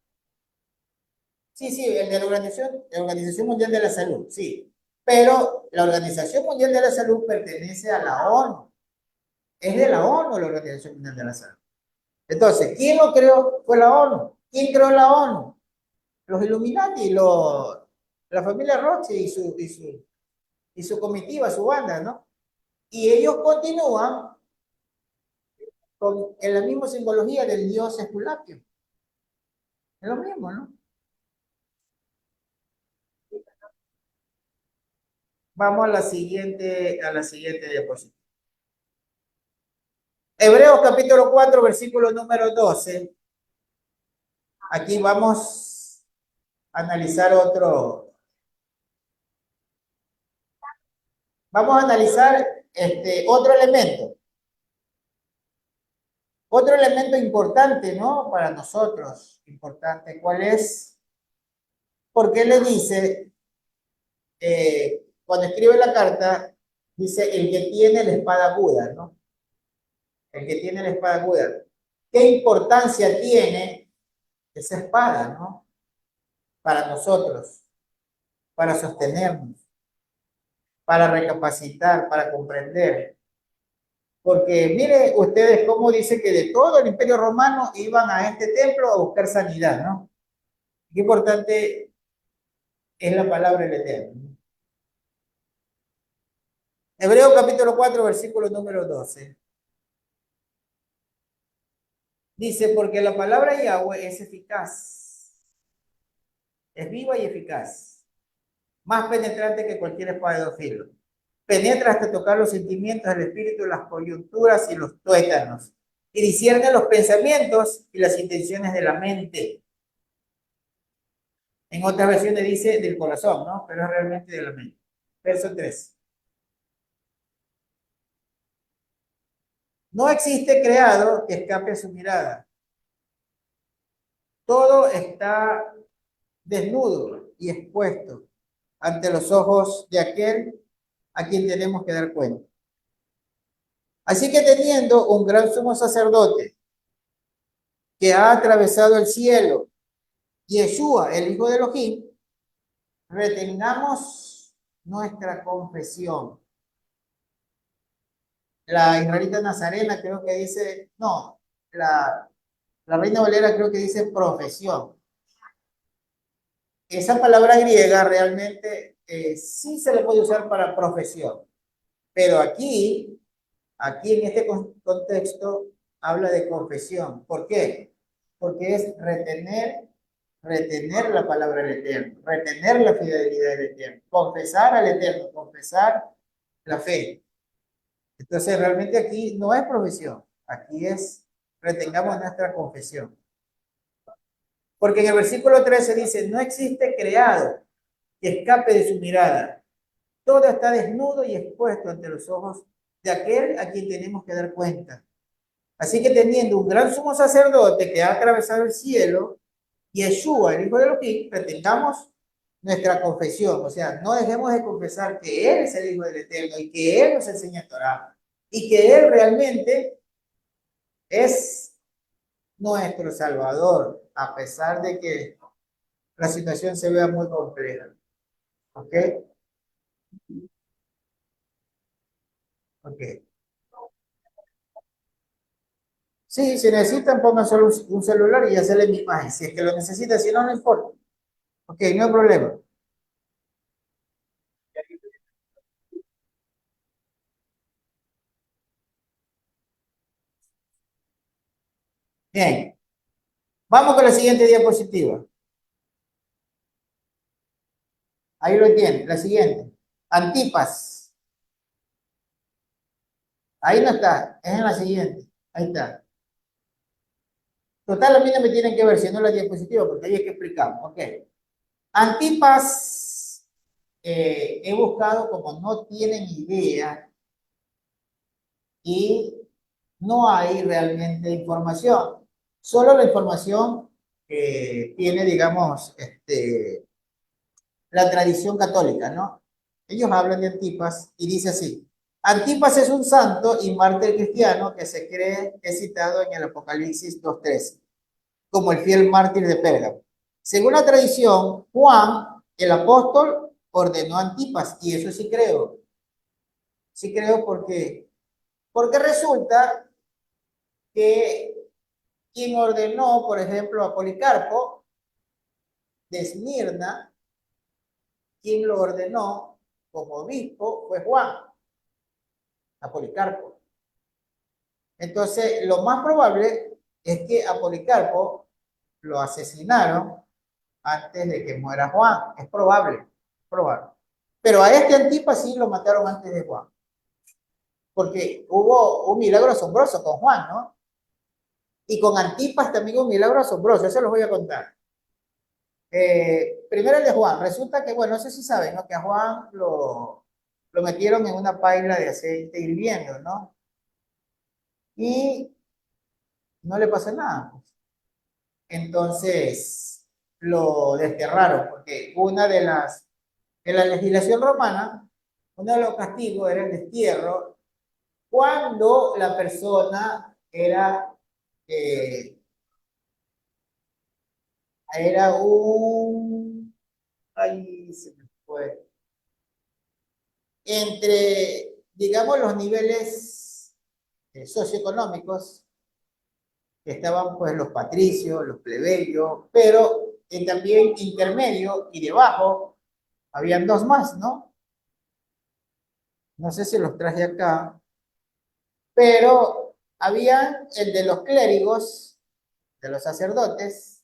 Sí, sí, el de la Organización Mundial de la Salud, sí. Pero la Organización Mundial de la Salud pertenece a la ONU. Es de la ONU la Organización Mundial de la Salud. Entonces, ¿quién lo creó? Fue la ONU. ¿Quién creó la ONU? Los Illuminati, la familia Rothschild y su comitiva, su banda, ¿no? Y ellos continúan en la misma simbología del dios Esculapio. Es lo mismo, ¿no? Vamos a la siguiente diapositiva. Hebreos capítulo 4, versículo número 12. Aquí vamos a analizar vamos a analizar otro elemento. Otro elemento importante, ¿no? Para nosotros, importante, ¿cuál es? Porque le dice, cuando escribe la carta, dice el que tiene la espada aguda, ¿no? El que tiene la espada aguda. ¿Qué importancia tiene esa espada, ¿no? Para nosotros, para sostenernos, para recapacitar, para comprender. Porque mire ustedes cómo dice que de todo el Imperio Romano iban a este templo a buscar sanidad, ¿no? Qué importante es la palabra del Eterno. Hebreo capítulo 4, versículo número 12. Dice, porque la palabra de Yahweh es eficaz, es viva y eficaz, más penetrante que cualquier espada de dos filos. Penetra hasta tocar los sentimientos del espíritu, las coyunturas y los tuétanos, y discierne los pensamientos y las intenciones de la mente. En otras versiones dice del corazón, ¿no? Pero es realmente de la mente. Verso 3. No existe creado que escape a su mirada. Todo está desnudo y expuesto ante los ojos de aquel a quien tenemos que dar cuenta. Así que teniendo un gran sumo sacerdote que ha atravesado el cielo, Yeshua, el Hijo de Elohim, retengamos nuestra confesión. La israelita nazarena creo que dice, no, la Reina Valera creo que dice profesión. Esa palabra griega realmente sí se le puede usar para profesión, pero aquí en este contexto habla de confesión. ¿Por qué? Porque es retener la palabra del Eterno, retener la fidelidad del Eterno, confesar al Eterno, confesar la fe. Entonces realmente aquí no es profesión, aquí es retengamos nuestra confesión. Porque en el versículo 13 dice, no existe creado que escape de su mirada. Todo está desnudo y expuesto ante los ojos de aquel a quien tenemos que dar cuenta. Así que teniendo un gran sumo sacerdote que ha atravesado el cielo, Yeshua, el Hijo de Elohim, retengamos nuestra confesión. O sea, no dejemos de confesar que Él es el Hijo del Eterno y que Él nos enseña Torah y que Él realmente es nuestro Salvador, a pesar de que la situación se vea muy compleja. ¿Ok? Ok. Sí, si necesitan, pongan solo un celular y hacerle mi imagen. Si es que lo necesitan, si no, no importa. Ok, no hay problema. Bien, vamos con la siguiente diapositiva. Ahí lo tienen, la siguiente. Antipas. Ahí no está, es en la siguiente. Ahí está. Total, a mí no me tienen que ver, si no la diapositiva, porque ahí es que explicamos. Ok. Antipas, he buscado como no tienen idea y no hay realmente información. Solo la información que tiene, digamos, la tradición católica, ¿no? Ellos hablan de Antipas y dice así: Antipas es un santo y mártir cristiano que se cree es citado en el Apocalipsis 2:13, como el fiel mártir de Pérgamo. Según la tradición, Juan, el apóstol, ordenó a Antipas, y eso sí creo porque resulta que quien ordenó, por ejemplo, a Policarpo de Esmirna, quien lo ordenó como obispo fue Juan, a Policarpo. Entonces, lo más probable es que a Policarpo lo asesinaron antes de que muera Juan. Es probable, probable. Pero a este Antipas sí lo mataron antes de Juan. porque hubo un milagro asombroso con Juan, ¿no? Y con Antipas también un milagro asombroso, eso los voy a contar. Primero el de Juan, resulta que, bueno, no sé si saben, ¿no? Que a Juan lo metieron en una paila de aceite hirviendo, ¿no? Y no le pasó nada, pues. Entonces lo desterraron, porque una de la legislación romana, uno de los castigos era el destierro cuando la persona eh, era ahí se me fue, entre, digamos, los niveles socioeconómicos, que estaban pues los patricios, los plebeyos, pero también intermedio y debajo habían dos más, ¿no? No sé si los traje acá, pero había el de los clérigos, de los sacerdotes,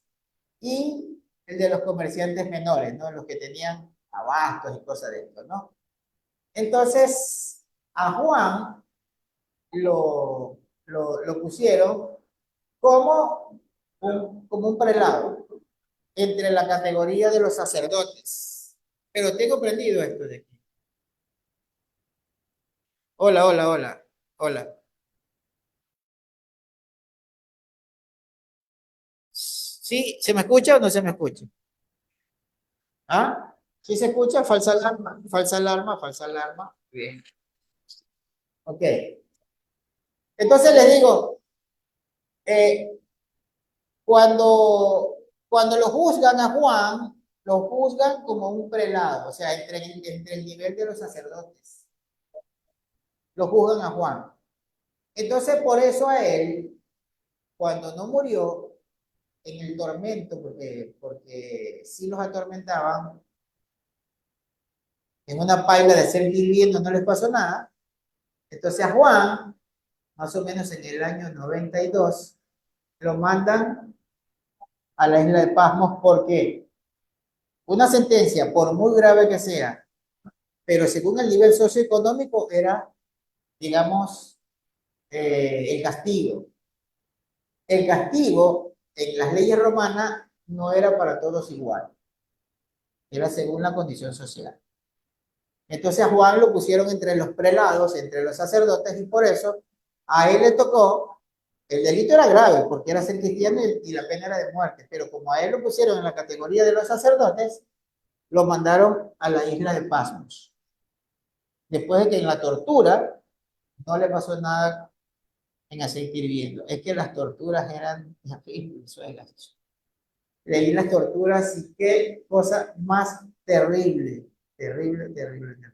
y el de los comerciantes menores, ¿no? Los que tenían abastos y cosas de esto, ¿no? Entonces, a Juan lo pusieron como un prelado entre la categoría de los sacerdotes. Pero tengo prendido esto de aquí. Hola, hola, hola, hola. ¿Sí? ¿Se me escucha o no se me escucha? ¿Ah? ¿Sí se escucha? Falsa alarma, falsa alarma, falsa alarma. Bien. Ok. Entonces les digo, eh, cuando, cuando lo juzgan a Juan, lo juzgan como un prelado, o sea, entre el nivel de los sacerdotes. Lo juzgan a Juan. Entonces, por eso a él, cuando no murió en el tormento, porque sí los atormentaban, en una paila de ser hirviendo no les pasó nada. Entonces a Juan, más o menos en el año 92, lo mandan a la isla de Pasmos porque una sentencia, por muy grave que sea, pero según el nivel socioeconómico era, digamos, el castigo. El castigo en las leyes romanas no era para todos igual, era según la condición social. Entonces a Juan lo pusieron entre los prelados, entre los sacerdotes, y por eso a él le tocó, el delito era grave, porque era ser cristiano y la pena era de muerte, pero como a él lo pusieron en la categoría de los sacerdotes, lo mandaron a la isla de Pasmos. Después de que en la tortura no le pasó nada en aceite hirviendo. Es que las torturas eran suelas. Leí las torturas y qué cosa más terrible, terrible, terrible, terrible.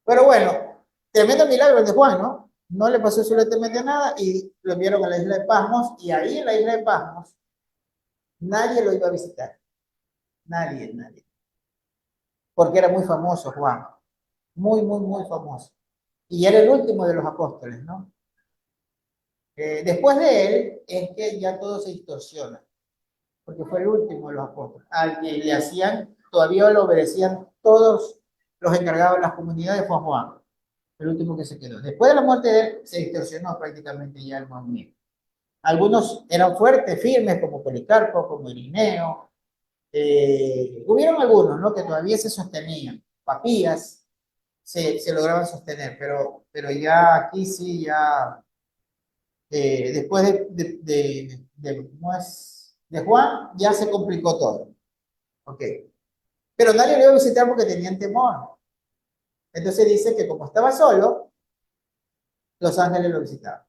Pero bueno, tremendo milagro el de Juan, ¿no? No le pasó absolutamente nada y lo enviaron a la isla de Pasmos y ahí en la isla de Pasmos nadie lo iba a visitar. Nadie, nadie. Porque era muy famoso Juan. Muy, muy, muy famoso. Y era el último de los apóstoles, ¿no? Después de él es que ya todo se distorsiona, porque fue el último de los apóstoles. Al que le hacían, todavía lo obedecían todos los encargados de las comunidades, fue Juan, el último que se quedó. Después de la muerte de él, se distorsionó prácticamente ya el movimiento. Algunos eran fuertes, firmes, como Policarpo, como Irineo. Hubieron algunos, ¿no? Que todavía se sostenían. Papías se lograban sostener, pero ya aquí sí, ya después ¿cómo es? De Juan, ya se complicó todo. Ok. Pero nadie le iba a visitar porque tenían temor. Entonces dice que como estaba solo, los ángeles lo visitaban.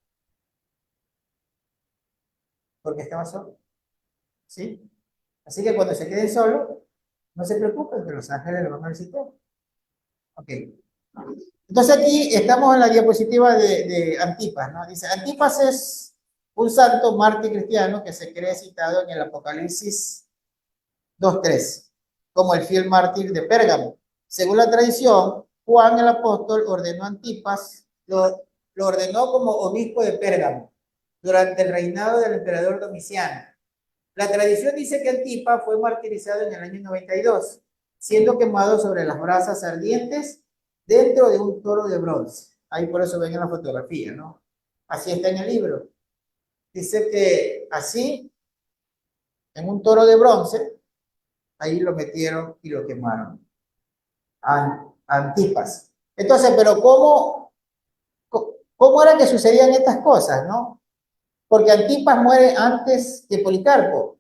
Porque estaba solo. ¿Sí? Así que cuando se queden solos, no se preocupen, que los ángeles lo van a visitar. Ok. Entonces aquí estamos en la diapositiva de Antipas, ¿no? Dice, Antipas es un santo mártir cristiano que se cree citado en el Apocalipsis 2:3, como el fiel mártir de Pérgamo. Según la tradición, Juan el apóstol ordenó a Antipas, lo ordenó como obispo de Pérgamo durante el reinado del emperador Domiciano. La tradición dice que Antipas fue martirizado en el año 92, siendo quemado sobre las brasas ardientes dentro de un toro de bronce. Ahí por eso ven en la fotografía, ¿no? Así está en el libro. Dice que así, en un toro de bronce, ahí lo metieron y lo quemaron. Antipas. Entonces, pero ¿cómo era que sucedían estas cosas, no? Porque Antipas muere antes que Policarpo.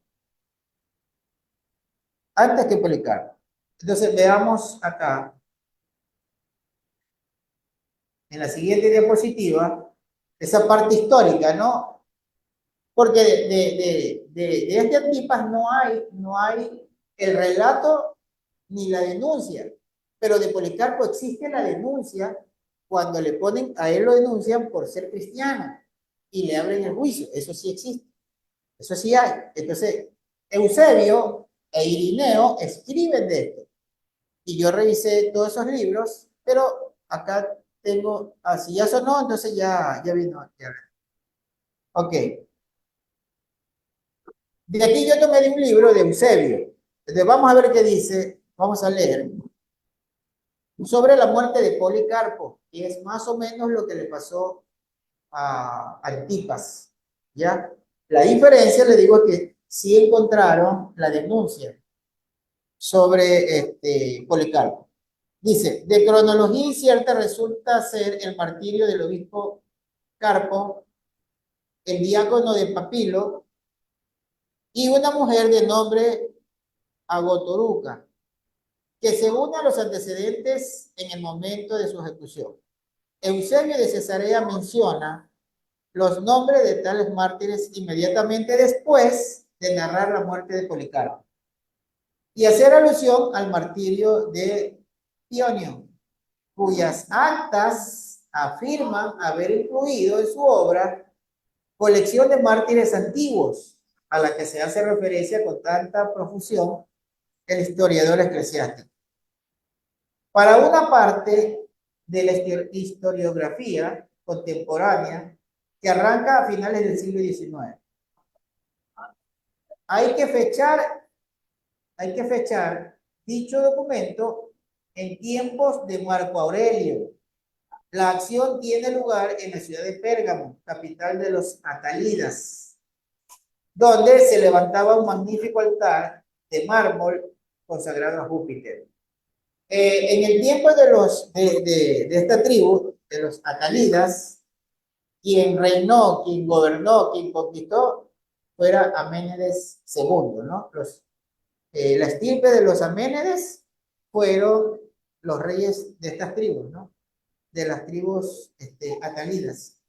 Antes que Policarpo. Entonces, veamos acá, en la siguiente diapositiva, esa parte histórica, ¿no? Porque de este Antipas no hay el relato ni la denuncia, pero de Policarpo existe la denuncia cuando le ponen, a él lo denuncian por ser cristiano y le abren el juicio, eso sí existe, eso sí hay. Entonces, Eusebio e Irineo escriben de esto y yo revisé todos esos libros, pero acá tengo, así ya sonó, entonces ya vino. Ok, de aquí yo tomé de un libro de Eusebio. Entonces vamos a ver qué dice, vamos a leer sobre la muerte de Policarpo, y es más o menos lo que le pasó a Antipas, ¿ya? La diferencia, le digo, es que sí encontraron la denuncia sobre Policarpo. Dice, de cronología incierta resulta ser el martirio del obispo Carpo, el diácono de Papilo, y una mujer de nombre Agotoruca, que se une a los antecedentes en el momento de su ejecución. Eusebio de Cesarea menciona los nombres de tales mártires inmediatamente después de narrar la muerte de Policarpo y hacer alusión al martirio de Pionio, cuyas actas afirman haber incluido en su obra colección de mártires antiguos, a la que se hace referencia con tanta profusión el historiador eclesiástico. Para una parte de la historiografía contemporánea que arranca a finales del siglo XIX, hay que fechar dicho documento en tiempos de Marco Aurelio. La acción tiene lugar en la ciudad de Pérgamo, capital de los Atálidas, donde se levantaba un magnífico altar de mármol consagrado a Júpiter. En el tiempo de esta tribu, de los Atálidas, quien reinó, quien gobernó, quien conquistó, fuera Amenedes II, ¿no? La estirpe de los Amenedes fueron los reyes de estas tribus, ¿no? De las tribus Atálidas.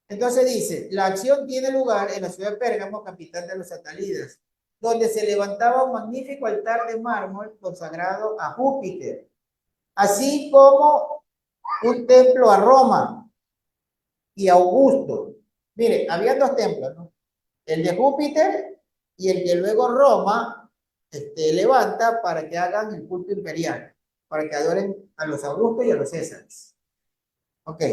Entonces dice, la acción tiene lugar en la ciudad de Pérgamo, capital de los Atálidas, donde se levantaba un magnífico altar de mármol consagrado a Júpiter, así como un templo a Roma y a Augusto. Mire, había dos templos, ¿no? El de Júpiter y el que luego Roma levanta para que hagan el culto imperial, para que adoren a los Augustos y a los Césares. Ok.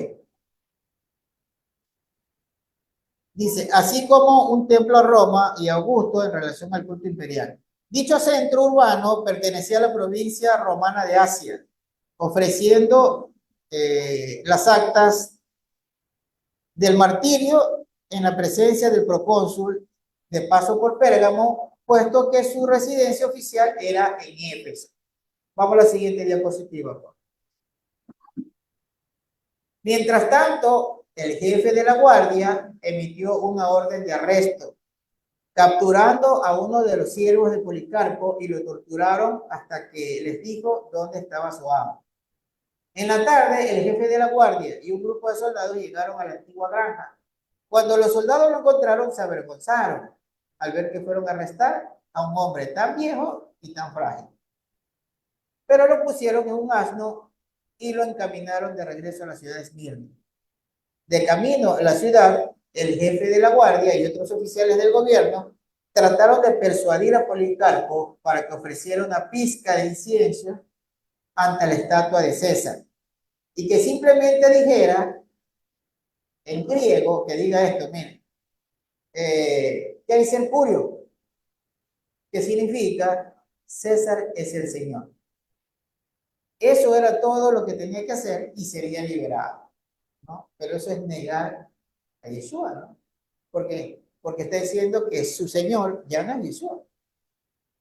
Dice, así como un templo a Roma y Augusto en relación al culto imperial. Dicho centro urbano pertenecía a la provincia romana de Asia, ofreciendo las actas del martirio en la presencia del procónsul de paso por Pérgamo, puesto que su residencia oficial era en Éfeso. Vamos a la siguiente diapositiva. Mientras tanto, el jefe de la guardia emitió una orden de arresto, capturando a uno de los siervos de Policarpo y lo torturaron hasta que les dijo dónde estaba su amo. En la tarde, el jefe de la guardia y un grupo de soldados llegaron a la antigua granja. Cuando los soldados lo encontraron, se avergonzaron al ver que fueron a arrestar a un hombre tan viejo y tan frágil. Pero lo pusieron en un asno y lo encaminaron de regreso a la ciudad de Esmirna. De camino a la ciudad, el jefe de la guardia y otros oficiales del gobierno trataron de persuadir a Policarpo para que ofreciera una pizca de incienso ante la estatua de César y que simplemente dijera en griego, que diga esto, miren, ¿qué dice el Curio? Que significa César es el Señor. Eso era todo lo que tenía que hacer y sería liberado, ¿no? Pero eso es negar a Yeshua, ¿no? ¿Por qué? Porque está diciendo que su Señor ya no es Yeshua.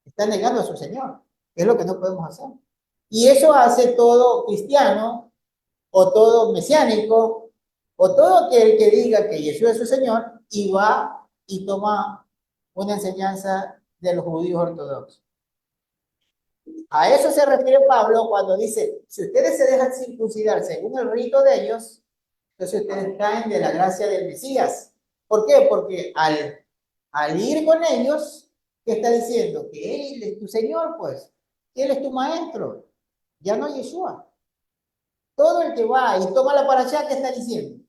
Está negando a su Señor, que es lo que no podemos hacer. Y eso hace todo cristiano, o todo mesiánico, o todo aquel que diga que Yeshua es su Señor y va y toma una enseñanza de los judíos ortodoxos. A eso se refiere Pablo cuando dice, si ustedes se dejan circuncidar según el rito de ellos, entonces ustedes caen de la gracia del Mesías. ¿Por qué? Porque al ir con ellos, ¿qué está diciendo? Que Él es tu Señor, pues, que Él es tu Maestro. Ya no Yeshua. Todo el que va y toma la parashá, ¿qué está diciendo?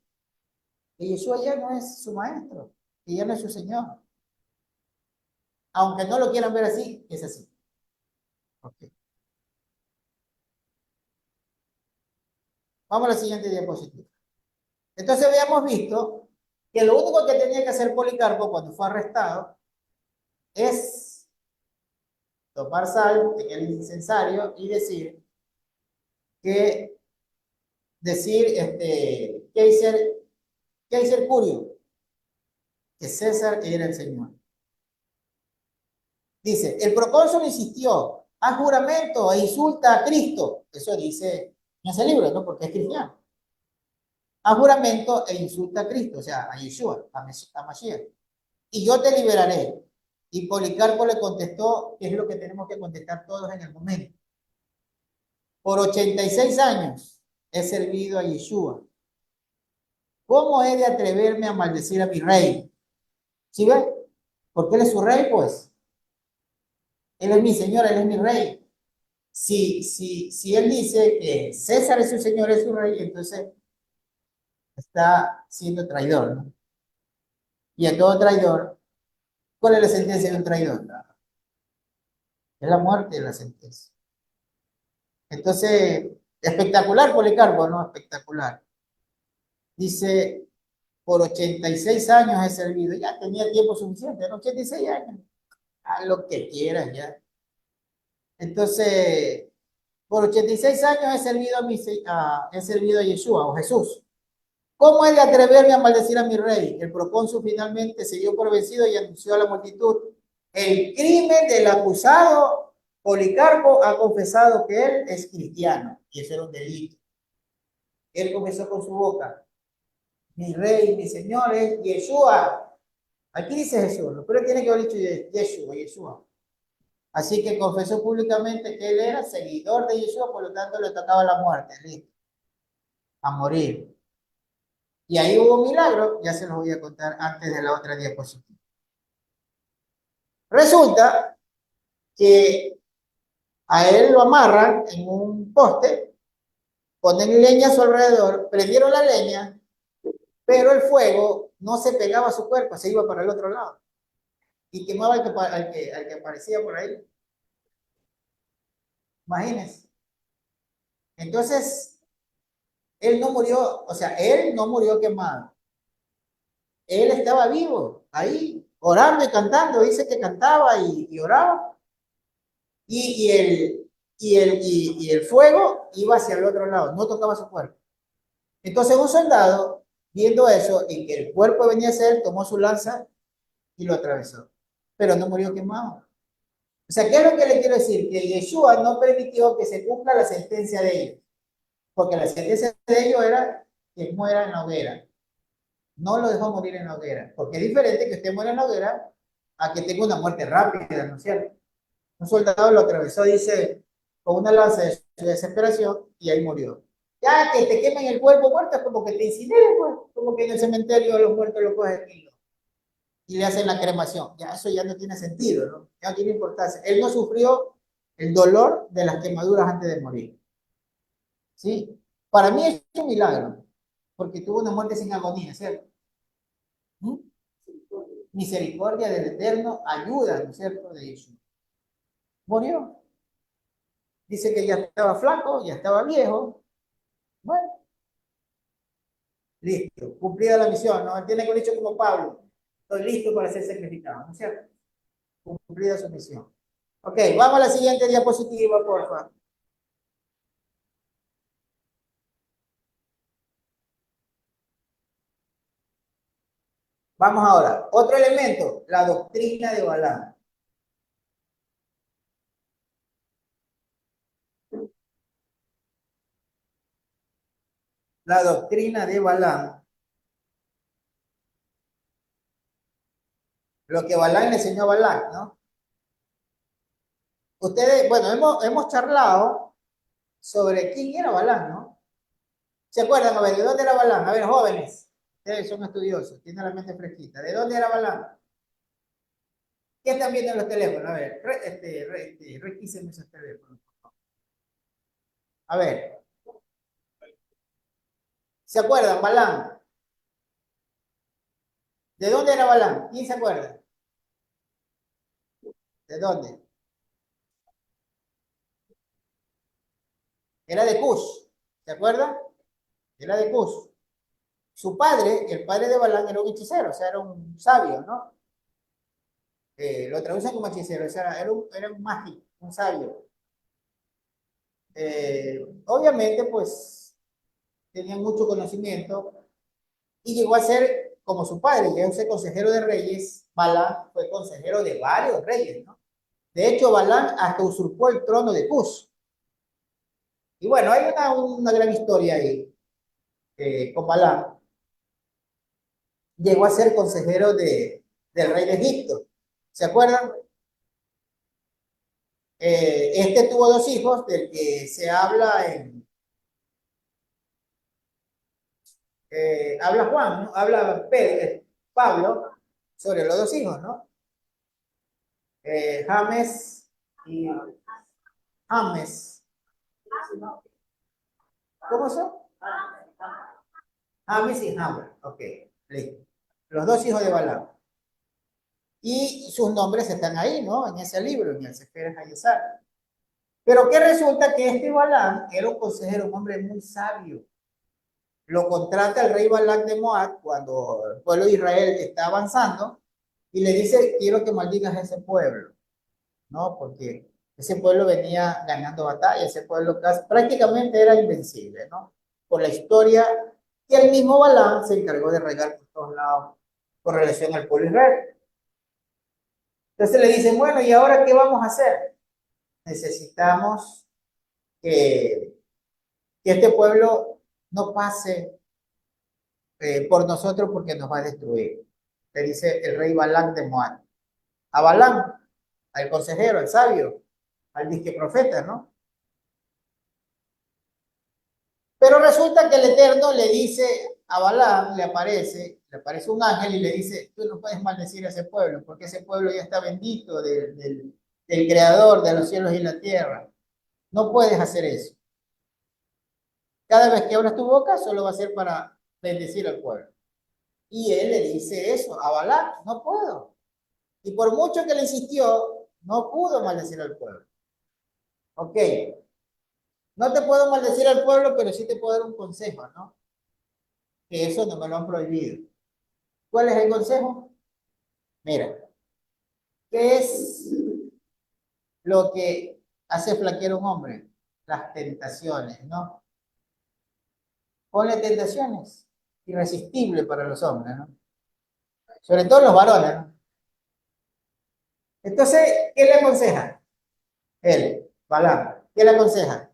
Que Yeshua ya no es su Maestro, que ya no es su Señor. Aunque no lo quieran ver así, es así. Okay. Vamos a la siguiente diapositiva. Entonces habíamos visto que lo único que tenía que hacer Policarpo cuando fue arrestado es tomar sal en el incensario y que decir Kaiser Curio, que César era el Señor. Dice, el procónsul insistió, haz juramento e insulta a Cristo. Eso dice en ese libro, ¿no? Porque es cristiano. Haz juramento e insulta a Cristo, o sea, a Yeshua, a Mashiach. Y yo te liberaré. Y Policarpo le contestó, que es lo que tenemos que contestar todos en el momento. Por 86 años he servido a Yeshua. ¿Cómo he de atreverme a maldecir a mi rey? ¿Sí ve? Porque él es su rey, pues. Él es mi señor, él es mi rey. Si él dice que César es su señor, es su rey, entonces está siendo traidor, ¿no? Y a todo traidor, ¿cuál es la sentencia de un traidor? Es la muerte de la sentencia. Entonces, espectacular Policarpo, ¿no? Espectacular. Dice, por 86 años he servido. Ya tenía tiempo suficiente, ¿no? 86 años. Haz lo que quieras ya. Entonces, por 86 años he servido a Yeshua o Jesús. ¿Cómo he de atreverme a maldecir a mi rey? El procónsul finalmente se dio por vencido y anunció a la multitud: el crimen del acusado Policarpo ha confesado que él es cristiano. Y eso era un delito. Él confesó con su boca: mi rey, mi señor es Yeshua. Aquí dice Jesús, pero tiene que haber dicho Yeshua, Yeshua. Así que confesó públicamente que él era seguidor de Yeshua, por lo tanto le tocaba la muerte, listo, a morir. Y ahí hubo un milagro, ya se los voy a contar antes de la otra diapositiva. Resulta que a él lo amarran en un poste, ponen leña a su alrededor, prendieron la leña, pero el fuego no se pegaba a su cuerpo, se iba para el otro lado y quemaba al que aparecía por ahí. Imagínense. Entonces, él no murió, o sea, él no murió quemado. Él estaba vivo, ahí, orando y cantando. Dice que cantaba y oraba. Y el fuego iba hacia el otro lado, no tocaba su cuerpo. Entonces un soldado, viendo eso y que el cuerpo venía a ser, tomó su lanza y lo atravesó. Pero no murió quemado. O sea, ¿qué es lo que le quiero decir? Que Yeshua no permitió que se cumpla la sentencia de ellos. Porque la sentencia de ellos era que muera en la hoguera. No lo dejó morir en la hoguera. Porque es diferente que usted muera en la hoguera a que tenga una muerte rápida, ¿no es cierto? Un soldado lo atravesó, dice, con una lanza de su desesperación y ahí murió. Ya que te quemen el cuerpo muerto es como que te incineren, pues, como que en el cementerio los muertos lo cogen y le hacen la cremación. Ya eso ya no tiene sentido, ¿no? Ya no tiene importancia. Él no sufrió el dolor de las quemaduras antes de morir. ¿Sí? Para mí es un milagro, porque tuvo una muerte sin agonía, ¿cierto? ¿Mm? Misericordia del Eterno, ayuda, ¿no es cierto? De Jesús. Murió. Dice que ya estaba flaco, ya estaba viejo. Bueno, listo, cumplida la misión, ¿no? Tiene que dicho como Pablo, estoy listo para ser sacrificado, ¿no es cierto? Cumplida su misión. Ok, vamos a la siguiente diapositiva, por favor. Vamos ahora. Otro elemento, la doctrina de Balaam. La doctrina de Balaam. Lo que Balaam le enseñó a Balaam, ¿no? Ustedes, bueno, hemos charlado sobre quién era Balaam, ¿no? ¿Se acuerdan? A ver, ¿de dónde era Balaam? A ver, jóvenes, ustedes son estudiosos, tienen la mente fresquita. ¿De dónde era Balaam? ¿Qué están viendo en los teléfonos? A ver, requísenme esos teléfonos. A ver, ¿se acuerdan? Balaam. ¿De dónde era Balaam? ¿Quién se acuerda? ¿De dónde? Era de Cush. ¿Se acuerdan? Era de Cush. Su padre, el padre de Balaam, era un hechicero, o sea, era un sabio, ¿no? Lo traducen como hechicero, o sea, era un mágico, un sabio. Obviamente, pues, tenía mucho conocimiento y llegó a ser como su padre, llegó a ser consejero de reyes. Balaam fue consejero de varios reyes, ¿no? De hecho, Balaam hasta usurpó el trono de Cush. Y bueno, hay una gran historia ahí con Balaam. Llegó a ser consejero del rey de Egipto. ¿Se acuerdan? Este tuvo dos hijos del que se habla habla Juan, ¿no? Habla Pablo sobre los dos hijos, ¿no? James y James. ¿Cómo son? James y James. Ok, listo. Los dos hijos de Balaam. Y sus nombres están ahí, ¿no? En ese libro, en el Sefer Hayesar. Pero que resulta que este Balaam era un consejero, un hombre muy sabio. Lo contrata el rey Balac de Moab cuando el pueblo de Israel está avanzando y le dice, quiero que maldigas a ese pueblo, ¿no? Porque ese pueblo venía ganando batalla, ese pueblo prácticamente era invencible, ¿no? Por la historia que el mismo Balaam se encargó de regar por todos lados con relación al pueblo de Israel. Entonces le dicen, bueno, ¿y ahora qué vamos a hacer? Necesitamos que este pueblo no pase por nosotros porque nos va a destruir. Le dice el rey Balac de Moab. A Balaam, al consejero, al sabio, al disque profeta, ¿no? Pero resulta que el Eterno le dice a Balaam, le aparece un ángel y le dice, tú no puedes maldecir a ese pueblo, porque ese pueblo ya está bendito del Creador de los cielos y la tierra. No puedes hacer eso. Cada vez que abras tu boca, solo va a ser para bendecir al pueblo. Y él le dice eso a Balaam, no puedo. Y por mucho que le insistió, no pudo maldecir al pueblo. Ok, no te puedo maldecir al pueblo, pero sí te puedo dar un consejo, ¿no? Que eso no me lo han prohibido. ¿Cuál es el consejo? Mira, ¿qué es lo que hace flaquear a un hombre? Las tentaciones, ¿no? Ponle tentaciones, irresistible para los hombres, ¿no? Sobre todo los varones, ¿no? Entonces, ¿qué le aconseja? Él, Balaam, ¿qué le aconseja?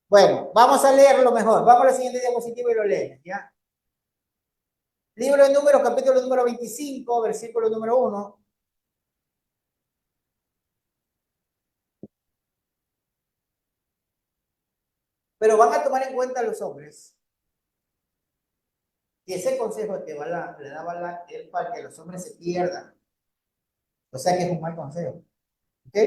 Bueno, vamos a leerlo mejor. Vamos a la siguiente diapositiva y lo leemos, ¿ya? Libro de Números, capítulo número 25, versículo número 1. Pero van a tomar en cuenta los hombres que ese consejo que le da Balac es para que los hombres se pierdan. O sea que es un mal consejo. ¿Ok?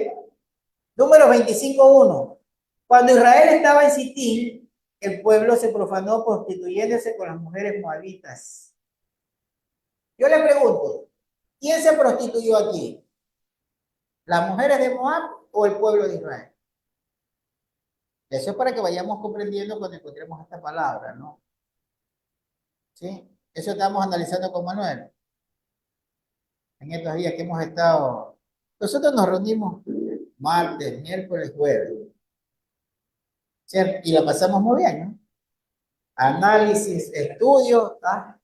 Número 25:1. Cuando Israel estaba en Sitín, el pueblo se profanó prostituyéndose con las mujeres moabitas. Yo le pregunto, ¿quién se prostituyó aquí? ¿Las mujeres de Moab o el pueblo de Israel? Eso es para que vayamos comprendiendo cuando encontremos esta palabra, ¿no? ¿Sí? Eso estamos analizando con Manuel en estos días que hemos estado. Nosotros nos reunimos martes, miércoles, jueves, ¿cierto? Y la pasamos muy bien, ¿no? Análisis, estudio, ¿ah?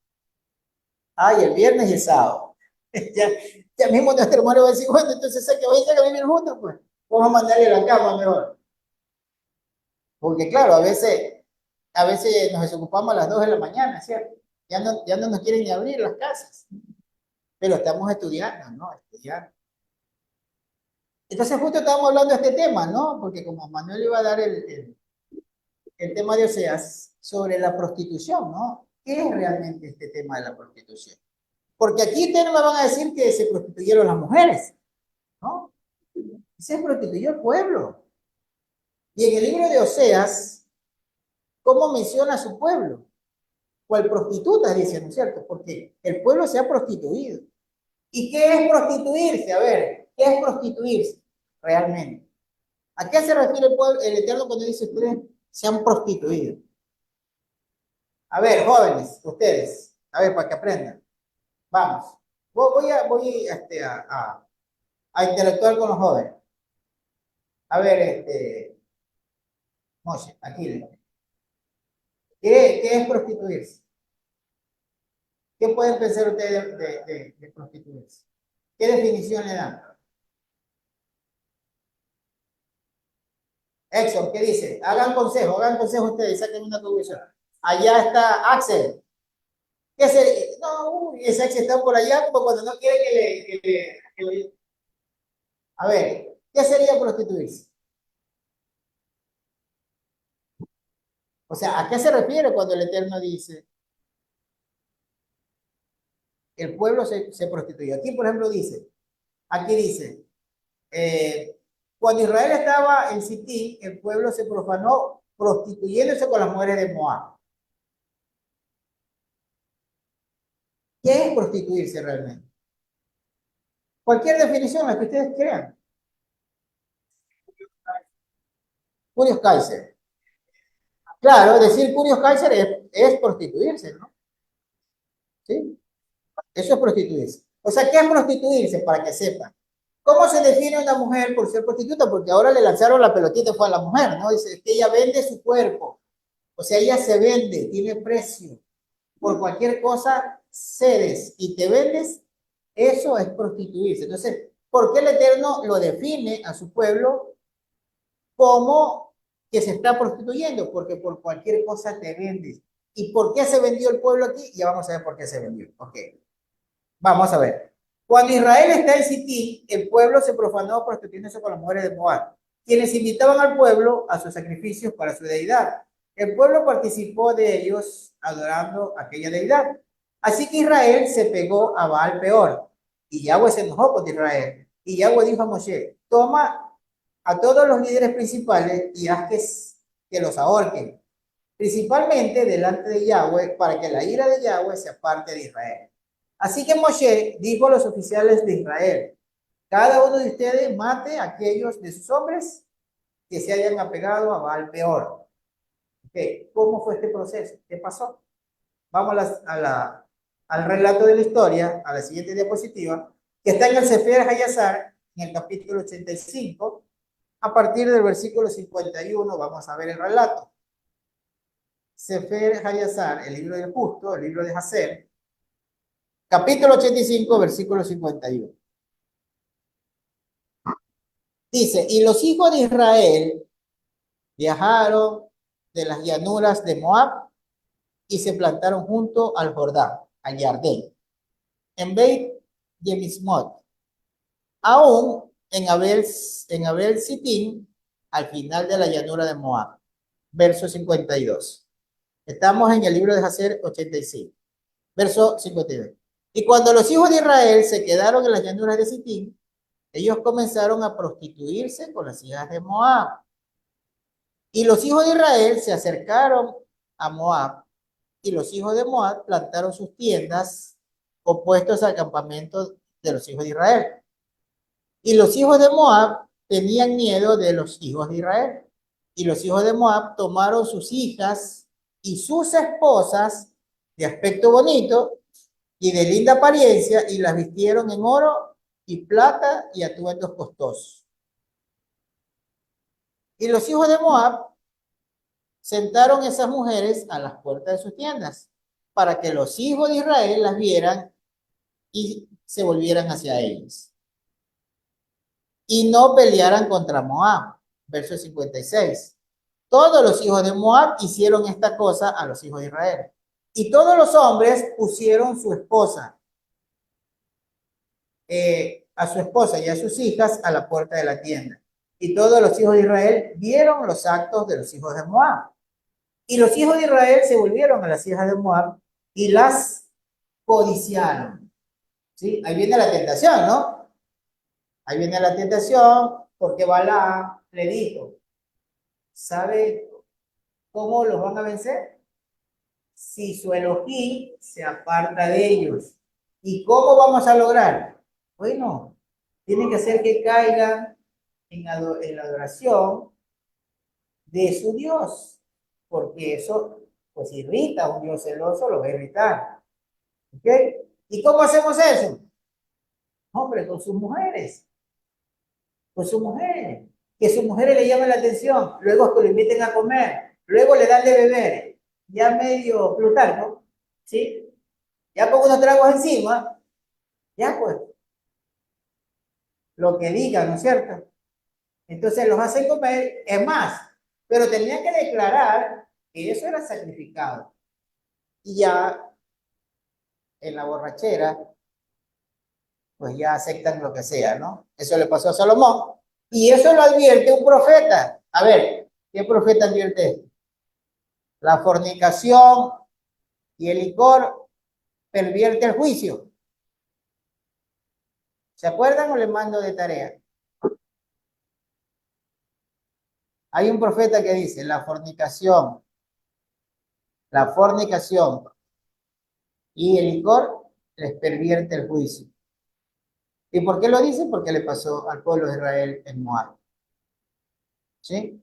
Ah, y el viernes y el sábado. Ya, ya mismo nuestro hermano va a decir, bueno, entonces sé que hoy a vivir juntos, pues vamos a mandarle a la cama mejor. Porque claro, a veces nos desocupamos a las 2 de la mañana, ¿cierto? Ya no nos quieren ni abrir las casas, pero estamos estudiando, ¿no? Estudiando. Entonces justo estábamos hablando de este tema, ¿no? Porque como Manuel iba a dar el tema de Oseas sobre la prostitución, ¿no? ¿Qué es realmente este tema de la prostitución? Porque aquí ustedes no me van a decir que se prostituyeron las mujeres, ¿no? Se prostituyó el pueblo. Y en el libro de Oseas, ¿cómo menciona a su pueblo? ¿Cuál prostituta dice, no es cierto? Porque el pueblo se ha prostituido. ¿Y qué es prostituirse? A ver, ¿qué es prostituirse realmente? ¿A qué se refiere el Eterno cuando dice ustedes se han prostituido? A ver, jóvenes, ustedes, a ver, para que aprendan. Vamos. Voy a interactuar con los jóvenes. A ver, Moshe, aquí. ¿Qué es prostituirse? ¿Qué pueden pensar ustedes de prostituirse? ¿Qué definición le dan? Exxon, ¿qué dice? Hagan consejo ustedes, saquen una conclusión. Allá está Axel. ¿Qué se? No, ese Axel está por allá como cuando no quiere A ver, ¿qué sería prostituirse? O sea, ¿a qué se refiere cuando el Eterno dice el pueblo se prostituyó? Aquí, por ejemplo, aquí dice, cuando Israel estaba en Sitín, el pueblo se profanó prostituyéndose con las mujeres de Moab. ¿Qué es prostituirse realmente? Cualquier definición, la que ustedes crean. Curios Kaiser. Claro, decir Curios Kaiser es prostituirse, ¿no? ¿Sí? Eso es prostituirse. O sea, ¿qué es prostituirse? Para que sepan. ¿Cómo se define una mujer por ser prostituta? Porque ahora le lanzaron la pelotita fue a la mujer, ¿no? Dice que ella vende su cuerpo. O sea, ella se vende, tiene precio. Por cualquier cosa cedes y te vendes, eso es prostituirse. Entonces, ¿por qué el Eterno lo define a su pueblo como que se está prostituyendo? Porque por cualquier cosa te vendes. ¿Y por qué se vendió el pueblo aquí? Ya vamos a ver por qué se vendió. Ok, vamos a ver. Cuando Israel está en Sití, el pueblo se profanó prostituyéndose con las mujeres de Moab, quienes invitaban al pueblo a sus sacrificios para su deidad. El pueblo participó de ellos adorando a aquella deidad. Así que Israel se pegó a Baal peor. Y Yahweh se enojó con Israel. Y Yahweh dijo a Moshe, toma a todos los líderes principales y haz que los ahorquen, principalmente delante de Yahweh, para que la ira de Yahweh se aparte de Israel. Así que Moshe dijo a los oficiales de Israel, cada uno de ustedes mate a aquellos de sus hombres que se hayan apegado a Baal peor. Okay. ¿Cómo fue este proceso? ¿Qué pasó? Vamos al relato de la historia, a la siguiente diapositiva, que está en el Sefer Hayazar, en el capítulo 85, a partir del versículo 51, vamos a ver el relato. Sefer Hayazar, el libro del justo, el libro de Hazer, capítulo 85, versículo 51. Dice, y los hijos de Israel viajaron de las llanuras de Moab y se plantaron junto al Jordán, al Jardín, en Beit Yemismot, aún en Abel Sitín, al final de la llanura de Moab. Verso 52. Estamos en el libro de Hazer 85. Verso 52. Y cuando los hijos de Israel se quedaron en las llanuras de Sitín, ellos comenzaron a prostituirse con las hijas de Moab. Y los hijos de Israel se acercaron a Moab, y los hijos de Moab plantaron sus tiendas opuestos al campamento de los hijos de Israel. Y los hijos de Moab tenían miedo de los hijos de Israel. Y los hijos de Moab tomaron sus hijas y sus esposas de aspecto bonito y de linda apariencia y las vistieron en oro y plata y atuendos costosos. Y los hijos de Moab sentaron esas mujeres a las puertas de sus tiendas para que los hijos de Israel las vieran y se volvieran hacia ellos. Y no pelearan contra Moab. Verso 56. Todos los hijos de Moab hicieron esta cosa a los hijos de Israel. Y todos los hombres pusieron su esposa, a su esposa y a sus hijas a la puerta de la tienda. Y todos los hijos de Israel vieron los actos de los hijos de Moab. Y los hijos de Israel se volvieron a las hijas de Moab y las codiciaron. ¿Sí? Ahí viene la tentación, ¿no? Ahí viene la tentación porque Balaam le dijo, ¿sabe cómo los van a vencer? Si su Elohim se aparta de ellos. ¿Y cómo vamos a lograr? Bueno, tiene que hacer que caigan en la adoración de su Dios, porque eso pues irrita a un Dios celoso, lo va a irritar. ¿Ok? ¿Y cómo hacemos eso? Hombre, con sus mujeres, que sus mujeres le llamen la atención, luego que lo inviten a comer, luego le dan de beber, ya medio Plutarco, ¿sí? Ya pongo unos tragos encima, ya pues, lo que digan, ¿no es cierto? Entonces los hacen comer, es más, pero tenían que declarar que eso era sacrificado. Y ya en la borrachera, pues ya aceptan lo que sea, ¿no? Eso le pasó a Salomón. Y eso lo advierte un profeta. A ver, ¿qué profeta advierte esto? La fornicación y el licor pervierte el juicio. ¿Se acuerdan o les mando de tarea? Hay un profeta que dice, la fornicación y el licor les pervierte el juicio. ¿Y por qué lo dice? Porque le pasó al pueblo de Israel en Moab. ¿Sí?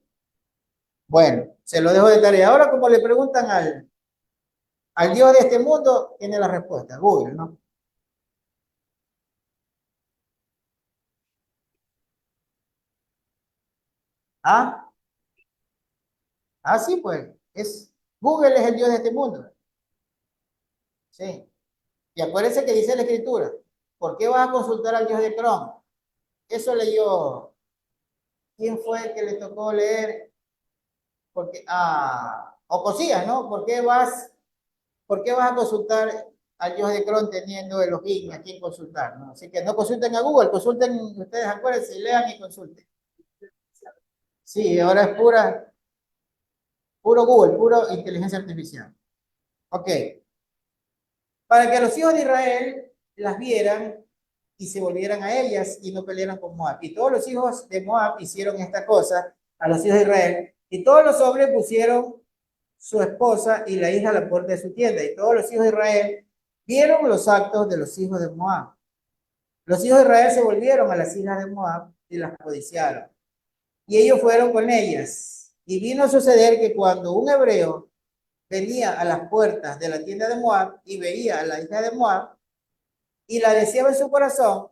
Bueno, se lo dejo de tarea. Ahora, como le preguntan al Dios de este mundo, tiene la respuesta. Google, ¿no? Ah, sí, pues. Google es el Dios de este mundo. Sí. Y acuérdense que dice la Escritura. ¿Por qué vas a consultar al Dios de Chrome? Eso leyó. ¿Quién fue el que le tocó leer? Porque, Ocosías, ¿no? ¿Por qué vas a consultar al Dios de Cron teniendo Elohim a quien consultar? ¿No? Así que no consulten a Google, consulten ustedes, acuérdense, lean y consulten. Sí, ahora es puro Google, puro inteligencia artificial. Ok, para que los hijos de Israel las vieran y se volvieran a ellas y no pelearan con Moab. Y todos los hijos de Moab hicieron esta cosa a los hijos de Israel, y todos los hombres pusieron su esposa y la hija a la puerta de su tienda, y todos los hijos de Israel vieron los actos de los hijos de Moab. Los hijos de Israel se volvieron a las hijas de Moab y las codiciaron. Y ellos fueron con ellas. Y vino a suceder que cuando un hebreo venía a las puertas de la tienda de Moab y veía a la hija de Moab y la deseaba en su corazón,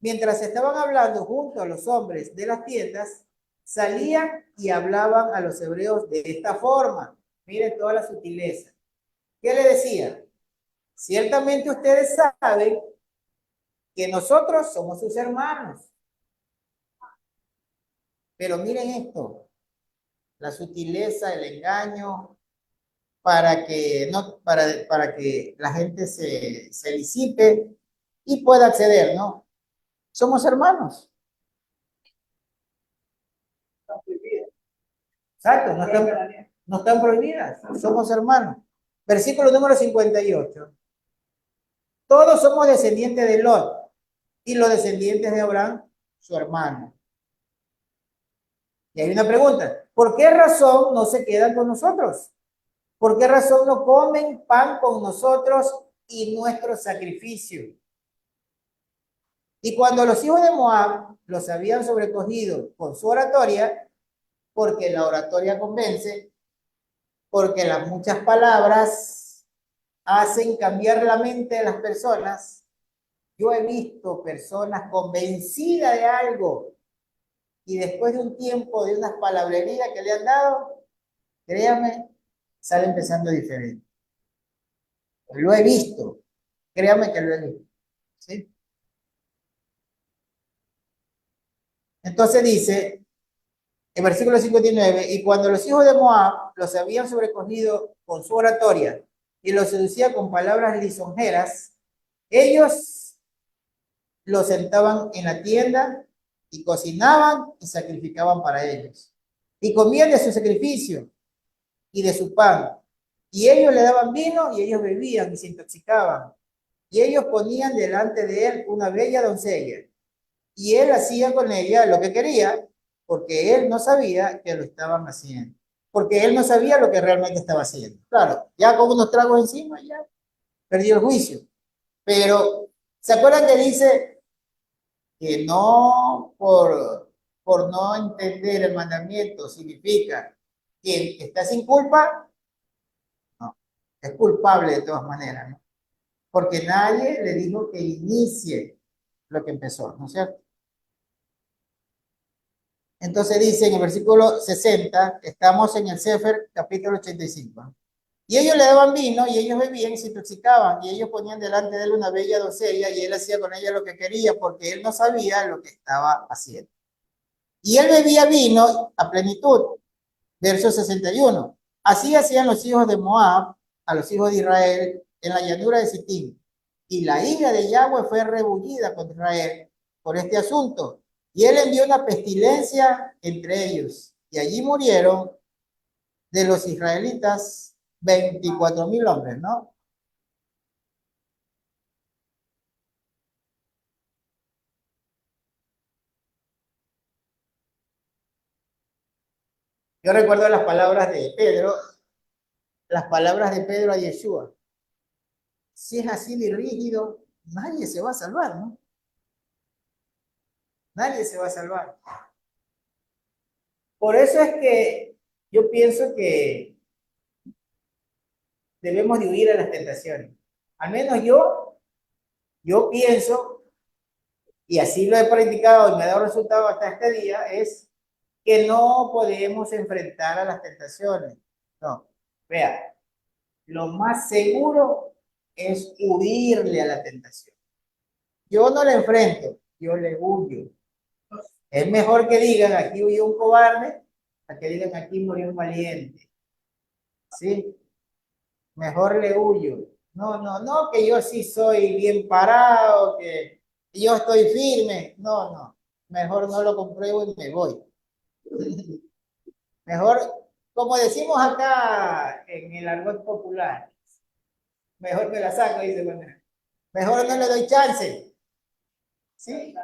mientras estaban hablando junto a los hombres de las tiendas, salían y hablaban a los hebreos de esta forma. Miren toda la sutileza. ¿Qué le decían? Ciertamente ustedes saben que nosotros somos sus hermanos. Pero miren esto, la sutileza, el engaño, para que la gente se disipe y pueda acceder, ¿no? Somos hermanos. Exacto, no están prohibidas. Somos hermanos. Versículo número 58. Todos somos descendientes de Lot y los descendientes de Abraham, su hermano. Y hay una pregunta, ¿por qué razón no se quedan con nosotros? ¿Por qué razón no comen pan con nosotros y nuestro sacrificio? Y cuando los hijos de Moab los habían sobrecogido con su oratoria, porque la oratoria convence, porque las muchas palabras hacen cambiar la mente de las personas. Yo he visto personas convencidas de algo y después de un tiempo de unas palabrerías que le han dado, créame, salen pensando diferente. Lo he visto, créame que lo he visto. ¿sí? Entonces dice, en versículo 59, y cuando los hijos de Moab los habían sobrecogido con su oratoria y los seducía con palabras lisonjeras, ellos los sentaban en la tienda y cocinaban y sacrificaban para ellos. Y comían de su sacrificio y de su pan. Y ellos le daban vino y ellos bebían y se intoxicaban. Y ellos ponían delante de él una bella doncella. Y él hacía con ella lo que quería, porque él no sabía que lo estaban haciendo. Porque él no sabía lo que realmente estaba haciendo. Claro, ya con unos tragos encima, ya perdió el juicio. Pero, ¿se acuerdan que dice que no por no entender el mandamiento significa que el que está sin culpa? No, es culpable de todas maneras, ¿no? Porque nadie le dijo que inicie lo que empezó, ¿no es cierto? Entonces dice en el versículo 60, estamos en el Sefer, capítulo 85. Y ellos le daban vino y ellos bebían y se intoxicaban y ellos ponían delante de él una bella doncella y él hacía con ella lo que quería porque él no sabía lo que estaba haciendo. Y él bebía vino a plenitud. Verso 61. Así hacían los hijos de Moab a los hijos de Israel en la llanura de Sittim. Y la ira de Yahweh fue rebullida contra Israel por este asunto. Y él envió una pestilencia entre ellos. Y allí murieron de los israelitas 24,000 hombres, ¿no? Yo recuerdo las palabras de Pedro a Yeshua. Si es así de rígido, nadie se va a salvar, ¿no? Nadie se va a salvar. Por eso es que yo pienso que debemos de huir a las tentaciones. Al menos yo pienso, y así lo he practicado y me ha dado resultado hasta este día, es que no podemos enfrentar a las tentaciones. No, vea, lo más seguro es huirle a la tentación. Yo no le enfrento, yo le huyo. Es mejor que digan aquí huyó un cobarde, a que digan aquí murió un valiente. ¿Sí? Mejor le huyo. No, no, no, que yo sí soy bien parado, que yo estoy firme. No, no. Mejor no lo compruebo y me voy. Mejor, como decimos acá en el argot popular, mejor me la saco, dice Manuel. Mejor no le doy chance. ¿Sí?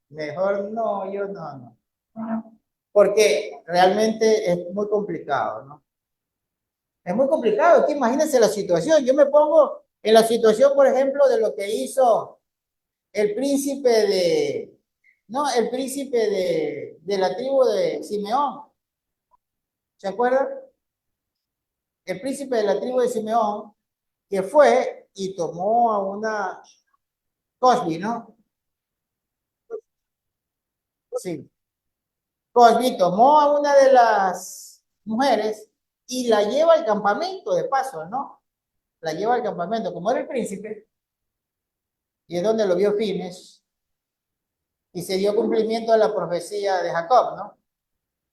Mejor no, yo no, no. Porque realmente es muy complicado, ¿no? Es muy complicado. Que imagínense la situación. Yo me pongo en la situación, por ejemplo, de lo que hizo el príncipe no, el príncipe de la tribu de Simeón. ¿Se acuerdan? El príncipe de la tribu de Simeón, que fue y tomó a una Cosby, ¿no? Sí. Cosby tomó a una de las mujeres y la lleva al campamento de paso, ¿no? La lleva al campamento, como era el príncipe, y es donde lo vio Fines, y se dio cumplimiento a la profecía de Jacob, ¿no?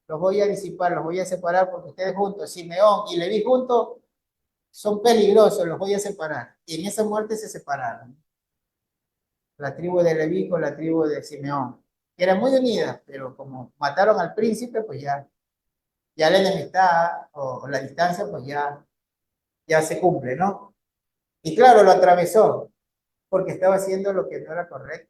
Los voy a disipar, los voy a separar porque ustedes juntos, Simeón y Leví juntos, son peligrosos, los voy a separar. Y en esa muerte se separaron. La tribu de Leví con la tribu de Simeón, que eran muy unidas, pero como mataron al príncipe, pues ya la enemistad o la distancia, pues ya se cumple, ¿no? Y claro, lo atravesó, porque estaba haciendo lo que no era correcto.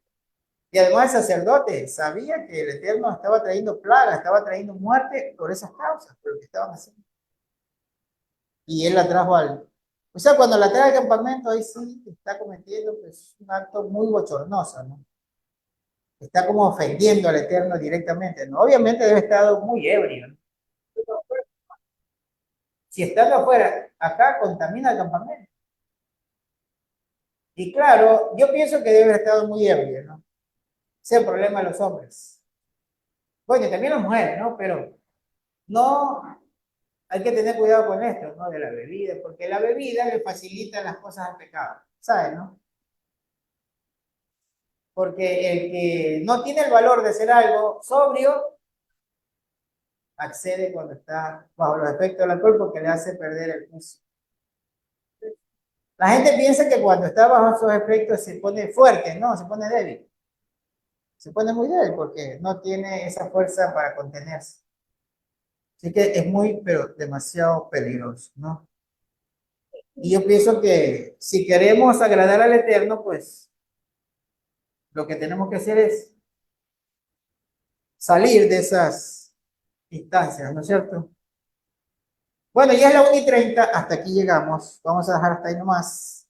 Y además el sacerdote sabía que el Eterno estaba trayendo plaga, estaba trayendo muerte por esas causas, por lo que estaban haciendo. Y él la trajo al... O sea, cuando la trae al campamento, ahí sí está cometiendo pues, un acto muy bochornoso, ¿no? Está como ofendiendo al Eterno directamente, ¿no? Obviamente debe estar muy ebrio, ¿no? Si estando afuera, acá contamina el campamento. Y claro, yo pienso que debe haber estado muy ebrio, ¿no? Ese es el problema de los hombres. Bueno, también las mujeres, ¿no? Pero no hay que tener cuidado con esto, ¿no? De la bebida, porque la bebida le facilita las cosas al pecado, ¿sabes, no? Porque el que no tiene el valor de hacer algo sobrio, accede cuando está bajo los efectos del alcohol porque le hace perder el juicio. La gente piensa que cuando está bajo esos efectos se pone fuerte, no, se pone débil. Se pone muy débil porque no tiene esa fuerza para contenerse. Así que es muy, pero demasiado peligroso, ¿no? Y yo pienso que si queremos agradar al Eterno, pues lo que tenemos que hacer es salir de esas instancias, ¿no es cierto? Bueno, ya es la 1:30, hasta aquí llegamos. Vamos a dejar hasta ahí nomás.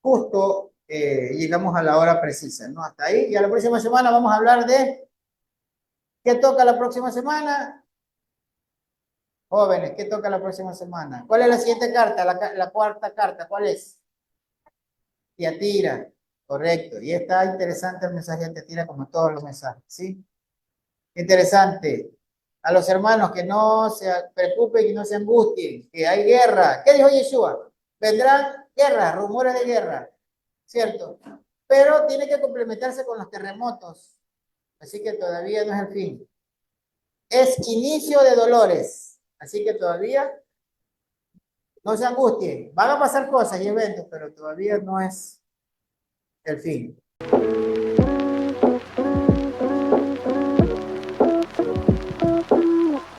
Justo llegamos a la hora precisa, ¿no? Hasta ahí. Y a la próxima semana vamos a hablar de qué toca la próxima semana. Jóvenes, ¿qué toca la próxima semana? ¿Cuál es la siguiente carta? La cuarta carta, ¿cuál es? Tiatira, correcto. Y está interesante el mensaje de Tiatira como todos los mensajes, ¿sí? Interesante. A los hermanos que no se preocupen y no se angustien, que hay guerra. ¿Qué dijo Yeshua? Vendrán guerras, rumores de guerra, ¿cierto? Pero tiene que complementarse con los terremotos. Así que todavía no es el fin. Es inicio de dolores. Así que todavía no se angustien. Van a pasar cosas y eventos, pero todavía no es el fin.